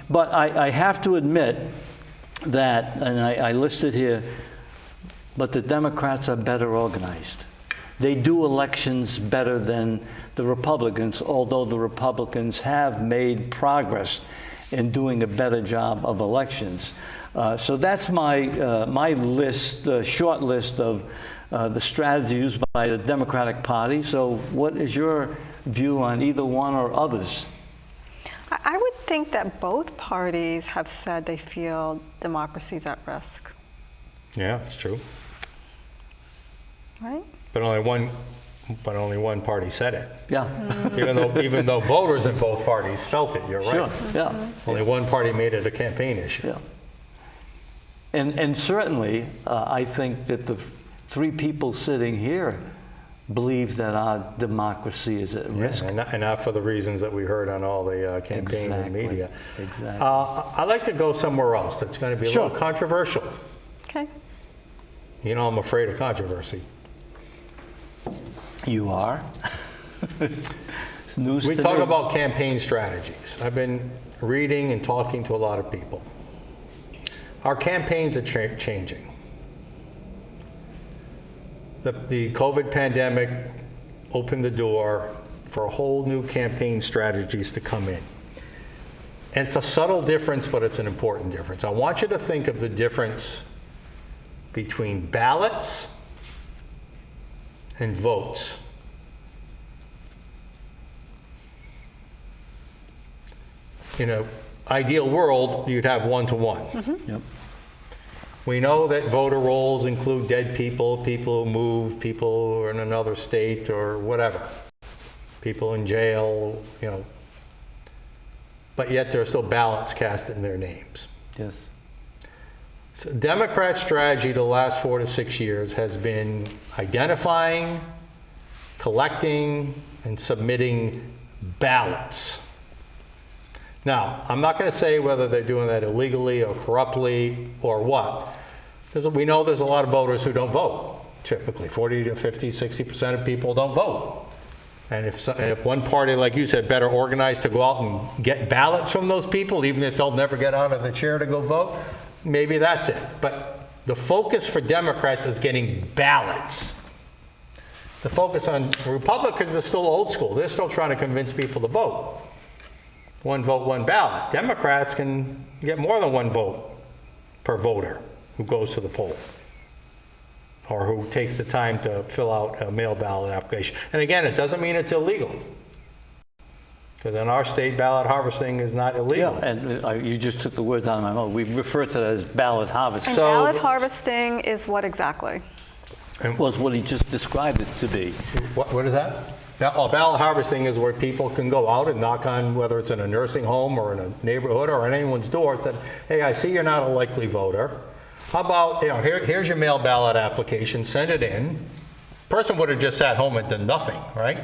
[SPEAKER 1] But I have to admit that, and I listed here, but the Democrats are better organized. They do elections better than the Republicans, although the Republicans have made progress in doing a better job of elections. So that's my list, short list of the strategy used by the Democratic Party. So what is your view on either one or others?
[SPEAKER 2] I would think that both parties have said they feel democracy is at risk.
[SPEAKER 3] Yeah, it's true.
[SPEAKER 2] Right?
[SPEAKER 3] But only one party said it.
[SPEAKER 1] Yeah.
[SPEAKER 3] Even though voters in both parties felt it, you're right.
[SPEAKER 1] Sure, yeah.
[SPEAKER 3] Only one party made it a campaign issue.
[SPEAKER 1] Yeah. And certainly, I think that the three people sitting here believe that our democracy is at risk.
[SPEAKER 3] And not for the reasons that we heard on all the campaign and media.
[SPEAKER 1] Exactly.
[SPEAKER 3] I'd like to go somewhere else that's going to be a little controversial.
[SPEAKER 2] Okay.
[SPEAKER 3] I'm afraid of controversy.
[SPEAKER 1] You are? It's news
[SPEAKER 3] We
[SPEAKER 1] to
[SPEAKER 3] talk
[SPEAKER 1] me.
[SPEAKER 3] about campaign strategies. I've been reading and talking to a lot of people. Our campaigns are changing. The COVID pandemic opened the door for a whole new campaign strategies to come in. And it's a subtle difference, but it's an important difference. I want you to think of the difference between ballots and votes. In an ideal world, you'd have one-to-one.
[SPEAKER 2] Mm-hmm.
[SPEAKER 1] Yep.
[SPEAKER 3] We know that voter rolls include dead people, people who move, people who are in another state or whatever, people in jail, but yet there are still ballots cast in their names.
[SPEAKER 1] Yes.
[SPEAKER 3] So Democrat strategy the last 4 to 6 years has been identifying, collecting, and submitting ballots. Now, I'm not going to say whether they're doing that illegally or corruptly or what. We know there's a lot of voters who don't vote, typically. 40 to 50, 60% of people don't vote. And if one party, like you said, better organized to go out and get ballots from those people, even if they'll never get out of the chair to go vote, maybe that's it. But the focus for Democrats is getting ballots. The focus on Republicans is still old school. They're still trying to convince people to vote. One vote, one ballot. Democrats can get more than one vote per voter who goes to the poll or who takes the time to fill out a mail ballot application. And again, it doesn't mean it's illegal. Because in our state, ballot harvesting is not illegal.
[SPEAKER 1] Yeah, and you just took the words out of my mouth. We refer to that as ballot harvesting.
[SPEAKER 2] And ballot harvesting is what exactly?
[SPEAKER 1] Was what he just described it to be.
[SPEAKER 3] What is that? Ballot harvesting is where people can go out and knock on, whether it's in a nursing home or in a neighborhood or on anyone's door, and say, hey, I see you're not a likely voter. How about, here's your mail ballot application, send it in. Person would have just sat home and done nothing, right?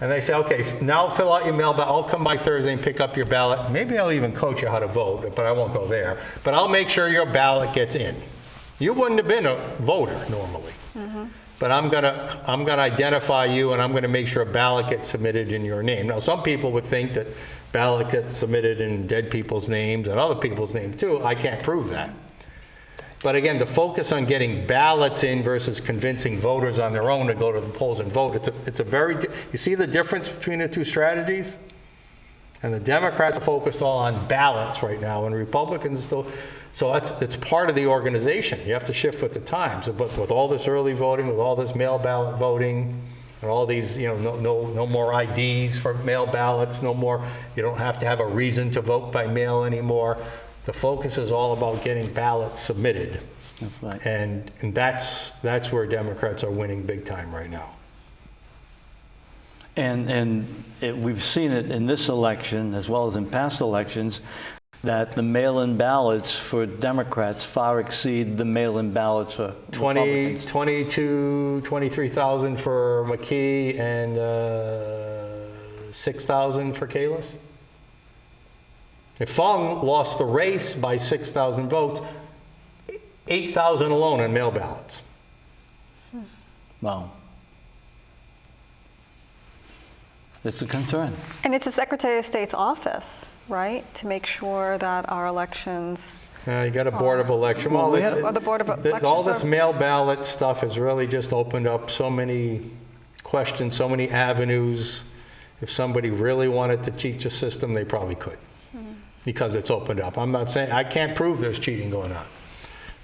[SPEAKER 3] And they say, okay, so now fill out your mail ballot. I'll come by Thursday and pick up your ballot. Maybe I'll even coach you how to vote, but I won't go there. But I'll make sure your ballot gets in. You wouldn't have been a voter normally. Mm-hmm. But I'm gonna identify you, and I'm gonna make sure a ballot gets submitted in your name. Now, some people would think that ballot gets submitted in dead people's names and other people's names too. I can't prove that. But again, the focus on getting ballots in versus convincing voters on their own to go to the polls and vote, it's a very, you see the difference between the two strategies? And the Democrats are focused all on ballots right now, and Republicans still, so it's part of the organization. You have to shift with the times. But with all this early voting, with all this mail ballot voting, and all these, no more IDs for mail ballots, no more, you don't have to have a reason to vote by mail anymore. The focus is all about getting ballots submitted.
[SPEAKER 1] That's right.
[SPEAKER 3] And that's where Democrats are winning big time right now.
[SPEAKER 1] We've seen it in this election as well as in past elections that the mail-in ballots for Democrats far exceed the mail-in ballots for Republicans.
[SPEAKER 3] 23,000 for McKee and 6,000 for Kalis. If Fung lost the race by 6,000 votes, 8,000 alone in mail ballots.
[SPEAKER 1] Wow. It's a concern.
[SPEAKER 2] And it's the Secretary of State's office, right, to make sure that our elections.
[SPEAKER 3] You got a Board of Election.
[SPEAKER 2] Well, the Board of Elections.
[SPEAKER 3] All this mail ballot stuff has really just opened up so many questions, so many avenues. If somebody really wanted to cheat the system, they probably could, because it's opened up. I'm not saying, I can't prove there's cheating going on.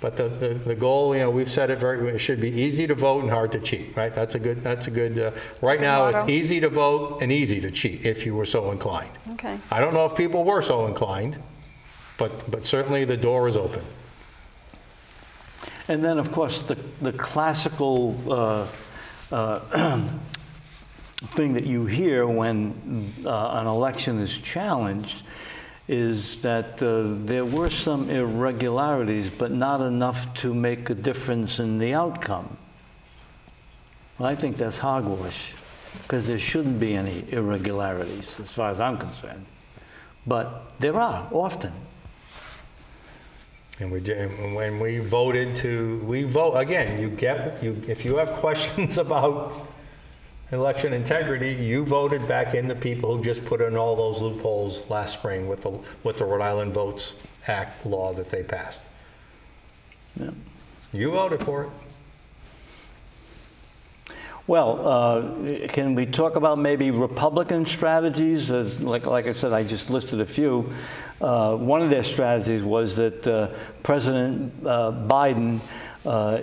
[SPEAKER 3] But the goal, we've said it should be easy to vote and hard to cheat, right? That's a good, right now it's easy to vote and easy to cheat if you were so inclined.
[SPEAKER 2] Okay.
[SPEAKER 3] I don't know if people were so inclined, but certainly the door is open.
[SPEAKER 1] And then, of course, the classical thing that you hear when an election is challenged is that there were some irregularities, but not enough to make a difference in the outcome. Well, I think that's hogwash, because there shouldn't be any irregularities, as far as I'm concerned. But there are, often.
[SPEAKER 3] And when we voted we vote, again, if you have questions about election integrity, you voted back in the people who just put in all those loopholes last spring with the Rhode Island Votes Act law that they passed.
[SPEAKER 1] Yeah.
[SPEAKER 3] You voted for it.
[SPEAKER 1] Well, can we talk about maybe Republican strategies? Like I said, I just listed a few. One of their strategies was that President Biden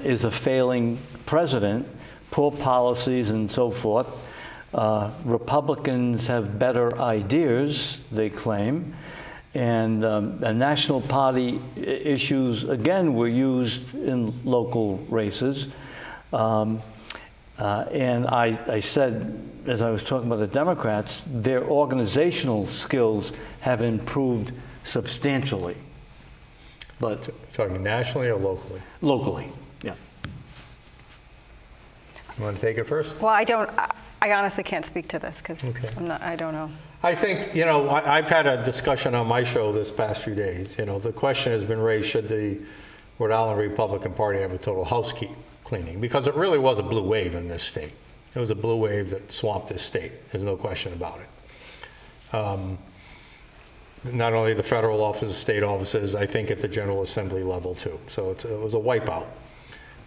[SPEAKER 1] is a failing president, poor policies and so forth. Republicans have better ideas, they claim. And national party issues, again, were used in local races. And I said, as I was talking about the Democrats, their organizational skills have improved substantially. But
[SPEAKER 3] talking nationally or locally?
[SPEAKER 1] Locally, yeah.
[SPEAKER 3] You want to take it first?
[SPEAKER 2] Well, I honestly can't speak to this because
[SPEAKER 3] okay.
[SPEAKER 2] I don't know.
[SPEAKER 3] I think, I've had a discussion on my show this past few days. The question has been raised, should the Rhode Island Republican Party have a total house cleaning? Because it really was a blue wave in this state. It was a blue wave that swamped this state. There's no question about it. Not only the federal offices, state offices, I think at the General Assembly level too. So it was a wipeout.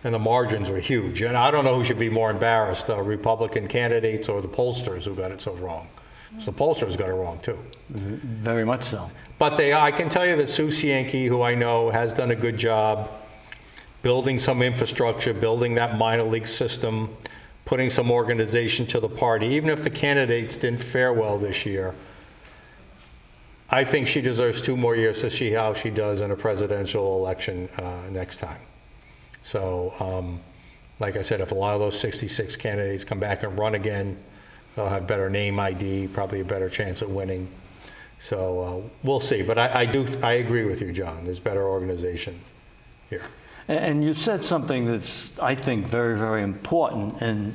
[SPEAKER 3] And the margins were huge. And I don't know who should be more embarrassed, the Republican candidates or the pollsters who got it so wrong. So the pollsters got it wrong too.
[SPEAKER 1] Very much so.
[SPEAKER 3] But I can tell you that Sue Cienki, who I know, has done a good job building some infrastructure, building that minor league system, putting some organization to the party. Even if the candidates didn't fare well this year, I think she deserves 2 more years to see how she does in a presidential election next time. So, like I said, if a lot of those 66 candidates come back and run again, they'll have better name ID, probably a better chance at winning. So we'll see. But I agree with you, John. There's better organization here.
[SPEAKER 1] And you said something that's, I think, very, very important. And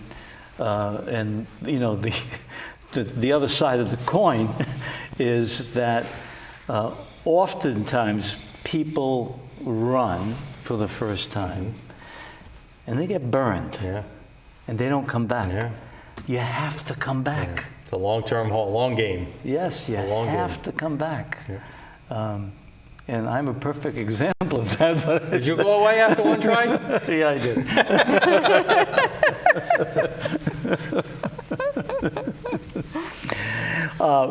[SPEAKER 1] the other side of the coin is that oftentimes people run for the first time and they get burned. Yeah. And they don't come back. Yeah. You have to come back.
[SPEAKER 3] Yeah. It's a long-term, long game.
[SPEAKER 1] Yes, you have to come back. Yeah. And I'm a perfect example of that. But
[SPEAKER 3] did you go away after one try?
[SPEAKER 1] Yeah, I did.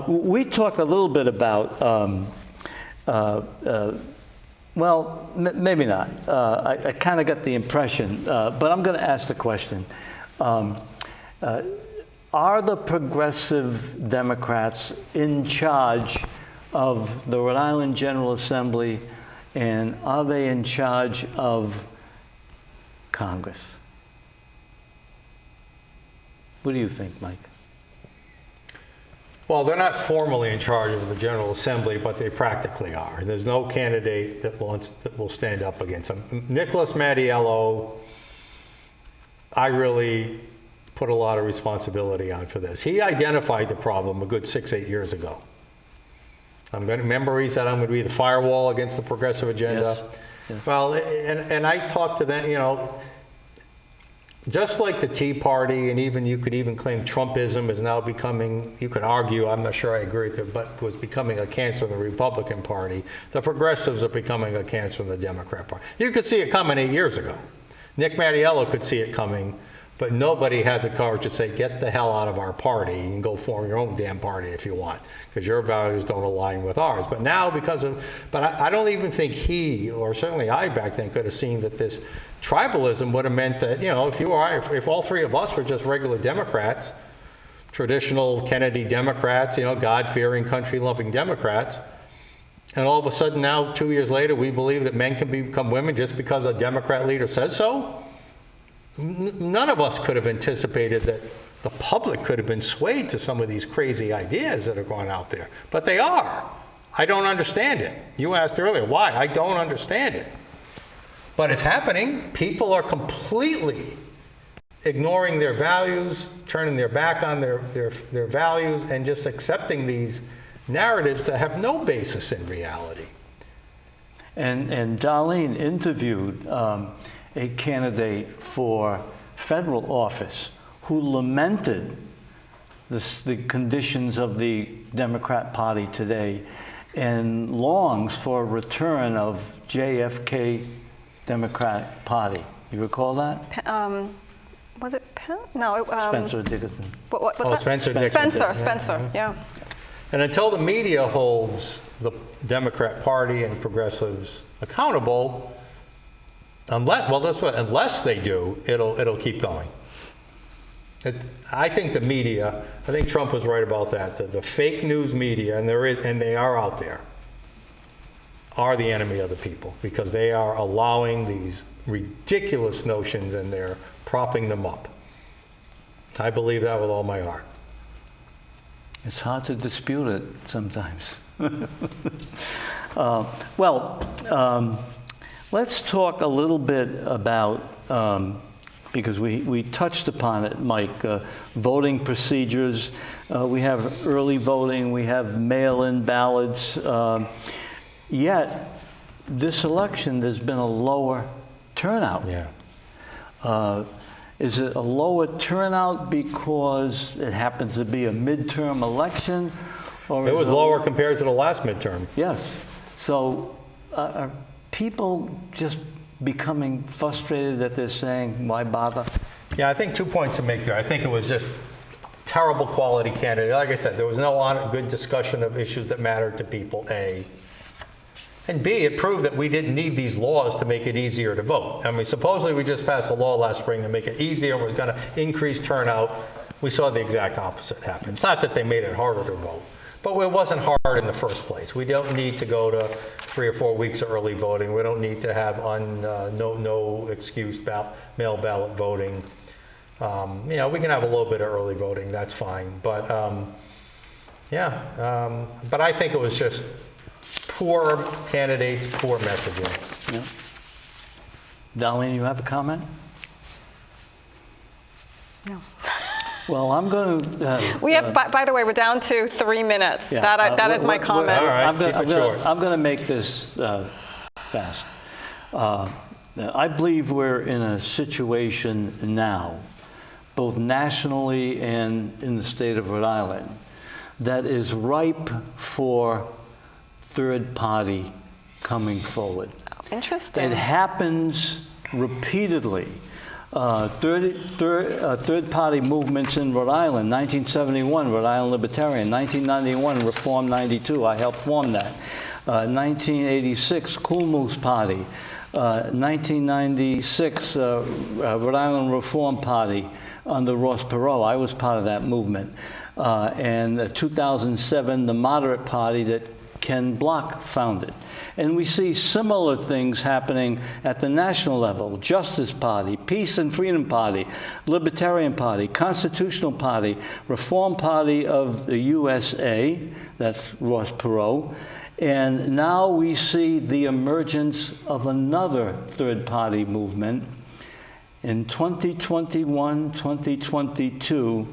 [SPEAKER 1] We talked a little bit about, well, maybe not. I kind of got the impression, but I'm going to ask the question. Are the progressive Democrats in charge of the Rhode Island General Assembly, and are they in charge of Congress? What do you think, Mike?
[SPEAKER 3] Well, they're not formally in charge of the General Assembly, but they practically are. There's no candidate that will stand up against them. Nicholas Mattiello, I really put a lot of responsibility on for this. He identified the problem a good 6-8 years ago. Remember he said I'm going to be the firewall against the progressive agenda?
[SPEAKER 1] Yes. Yes.
[SPEAKER 3] Well, and I talked to them, just like the Tea Party, and you could even claim Trumpism is now becoming, you could argue, I'm not sure I agree with it, but was becoming a cancer in the Republican Party. The progressives are becoming a cancer in the Democrat Party. You could see it coming 8 years ago. Nick Mattiello could see it coming, but nobody had the courage to say, get the hell out of our party and go form your own damn party if you want, because your values don't align with ours. But now but I don't even think he, or certainly I back then, could have seen that this tribalism would have meant that, if all three of us were just regular Democrats, traditional Kennedy Democrats, God-fearing, country-loving Democrats, and all of a sudden now, 2 years later, we believe that men can become women just because a Democrat leader says so? None of us could have anticipated that the public could have been swayed to some of these crazy ideas that are going out there. But they are. I don't understand it. You asked earlier, why? I don't understand it. But it's happening. People are completely ignoring their values, turning their back on their values, and just accepting these narratives that have no basis in reality.
[SPEAKER 1] And Darlene interviewed a candidate for federal office who lamented the conditions of the Democrat Party today and longs for a return of JFK Democratic Party. You recall that?
[SPEAKER 2] Was it Penn? No.
[SPEAKER 1] Spencer Dickinson.
[SPEAKER 2] What's that?
[SPEAKER 3] Spencer Dickinson.
[SPEAKER 2] Spencer, yeah.
[SPEAKER 3] And until the media holds the Party and progressives accountable, unless they do, it'll keep going. I think the media, I think Trump was right about that. The fake news media, and they are out there, are the enemy of the people because they are allowing these ridiculous notions and they're propping them up. I believe that with all my heart.
[SPEAKER 1] It's hard to dispute it sometimes. Let's talk a little bit about because we touched upon it, Mike. Voting procedures, we have early voting, we have mail-in ballots, yet this election there's been a lower turnout.
[SPEAKER 3] Yeah.
[SPEAKER 1] Is it a lower turnout because it happens to be a midterm election? Or
[SPEAKER 3] it was lower compared to the last midterm.
[SPEAKER 1] Yes. So are people just becoming frustrated that they're saying, why bother?
[SPEAKER 3] Yeah, I think 2 points to make there. I think it was just terrible quality candidate. Like I said, there was no good discussion of issues that mattered to people, A. And B, it proved that we didn't need these laws to make it easier to vote. I mean, supposedly we just passed a law last spring to make it easier and was going to increase turnout. We saw the exact opposite happen. It's not that they made it harder to vote, but it wasn't hard in the first place. We don't need to go to 3 or 4 weeks of early voting. We don't need to have no excuse mail ballot voting. You know, we can have a little bit of early voting. That's fine. But but I think it was just poor candidates, poor messaging.
[SPEAKER 1] Yeah. Darlene, you have a comment?
[SPEAKER 2] No.
[SPEAKER 1] Well, I'm going to.
[SPEAKER 2] We have, by the way, we're down to 3 minutes.
[SPEAKER 1] Yeah,
[SPEAKER 2] that is my comment.
[SPEAKER 3] All right,
[SPEAKER 1] I'm going to make this fast. I believe we're in a situation now, both nationally and in the state of Rhode Island, that is ripe for third party coming forward.
[SPEAKER 2] Interesting.
[SPEAKER 1] It happens repeatedly. Third party movements in Rhode Island, 1971, Rhode Island Libertarian, 1991, Reform 92, I helped form that. 1986, Cool Moose Party, 1996, Rhode Island Reform Party under Ross Perot, I was part of that movement. And 2007, the Moderate Party that Ken Block founded. And we see similar things happening at the national level. Justice Party, Peace and Freedom Party, Libertarian Party, Constitutional Party, Reform Party of the USA, that's Ross Perot. And now we see the emergence of another third party movement. In 2021, 2022,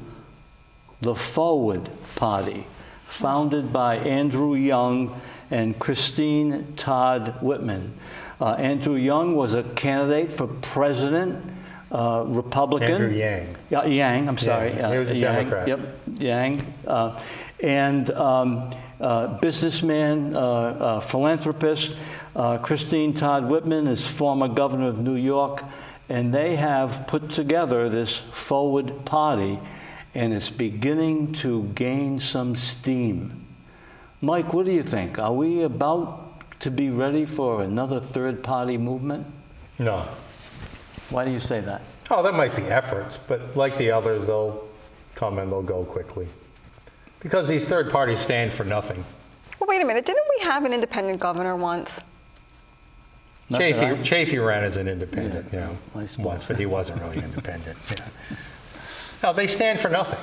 [SPEAKER 1] the Forward Party, founded by Andrew Young and Christine Todd Whitman. Andrew Young was a candidate for president, Republican.
[SPEAKER 3] Andrew Yang.
[SPEAKER 1] Yeah, Yang, I'm sorry.
[SPEAKER 3] Yeah, he was a
[SPEAKER 1] Yang,
[SPEAKER 3] Democrat.
[SPEAKER 1] Yep, Yang. And businessman, philanthropist. Christine Todd Whitman is former governor of New York. And they have put together this Forward Party, and it's beginning to gain some steam. Mike, what do you think? Are we about to be ready for another third party movement?
[SPEAKER 3] No.
[SPEAKER 1] Why do you say that?
[SPEAKER 3] Oh, there might be efforts, but like the others, they'll come and they'll go quickly. Because these third parties stand for nothing.
[SPEAKER 2] Well, wait a minute. Didn't we have an independent governor once?
[SPEAKER 3] Chafee ran as an independent,
[SPEAKER 1] Yeah,
[SPEAKER 3] once, but he wasn't really independent. Yeah. No, they stand for nothing.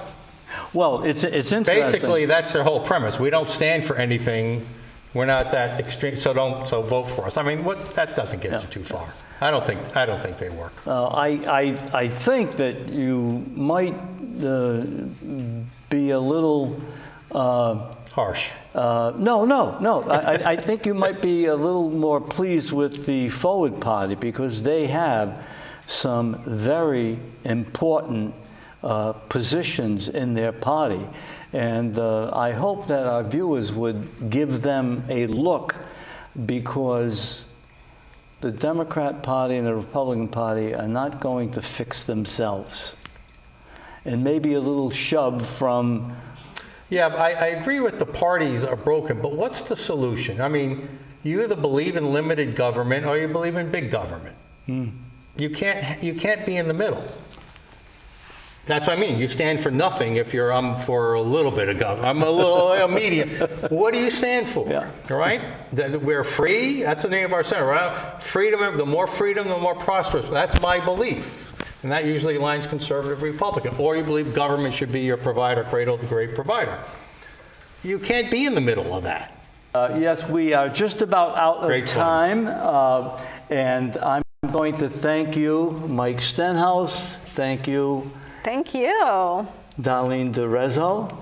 [SPEAKER 1] Well, it's interesting.
[SPEAKER 3] Basically, that's their whole premise. We don't stand for anything. We're not that extreme, so vote for us. I mean, that doesn't get you too far. I don't think they work.
[SPEAKER 1] I think that you might be a little
[SPEAKER 3] harsh.
[SPEAKER 1] No. I think you might be a little more pleased with the Forward Party because they have some very important positions in their party. And I hope that our viewers would give them a look, because the Democrat Party and the Republican Party are not going to fix themselves. And maybe a little shove from...
[SPEAKER 3] Yeah, I agree with the parties are broken, but what's the solution? I mean, you either believe in limited government or you believe in big government. You can't be in the middle. That's what I mean. You stand for nothing if you're for a little bit of government. I'm a little medium. What do you stand for?
[SPEAKER 1] Yeah.
[SPEAKER 3] All right? That we're free. That's the name of our center. Right? Freedom. The more freedom, the more prosperous. That's my belief. And that usually aligns conservative Republican. Or you believe government should be your provider, cradle to grave provider. You can't be in the middle of that.
[SPEAKER 1] Yes, we are just about out of time. And I'm I'm going to thank you, Mike Stenhouse. Thank you,
[SPEAKER 2] Thank you.
[SPEAKER 1] Darlene DeRezzo.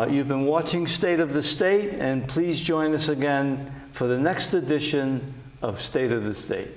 [SPEAKER 1] You've been watching State of the State, and please join us again for the next edition of State of the State.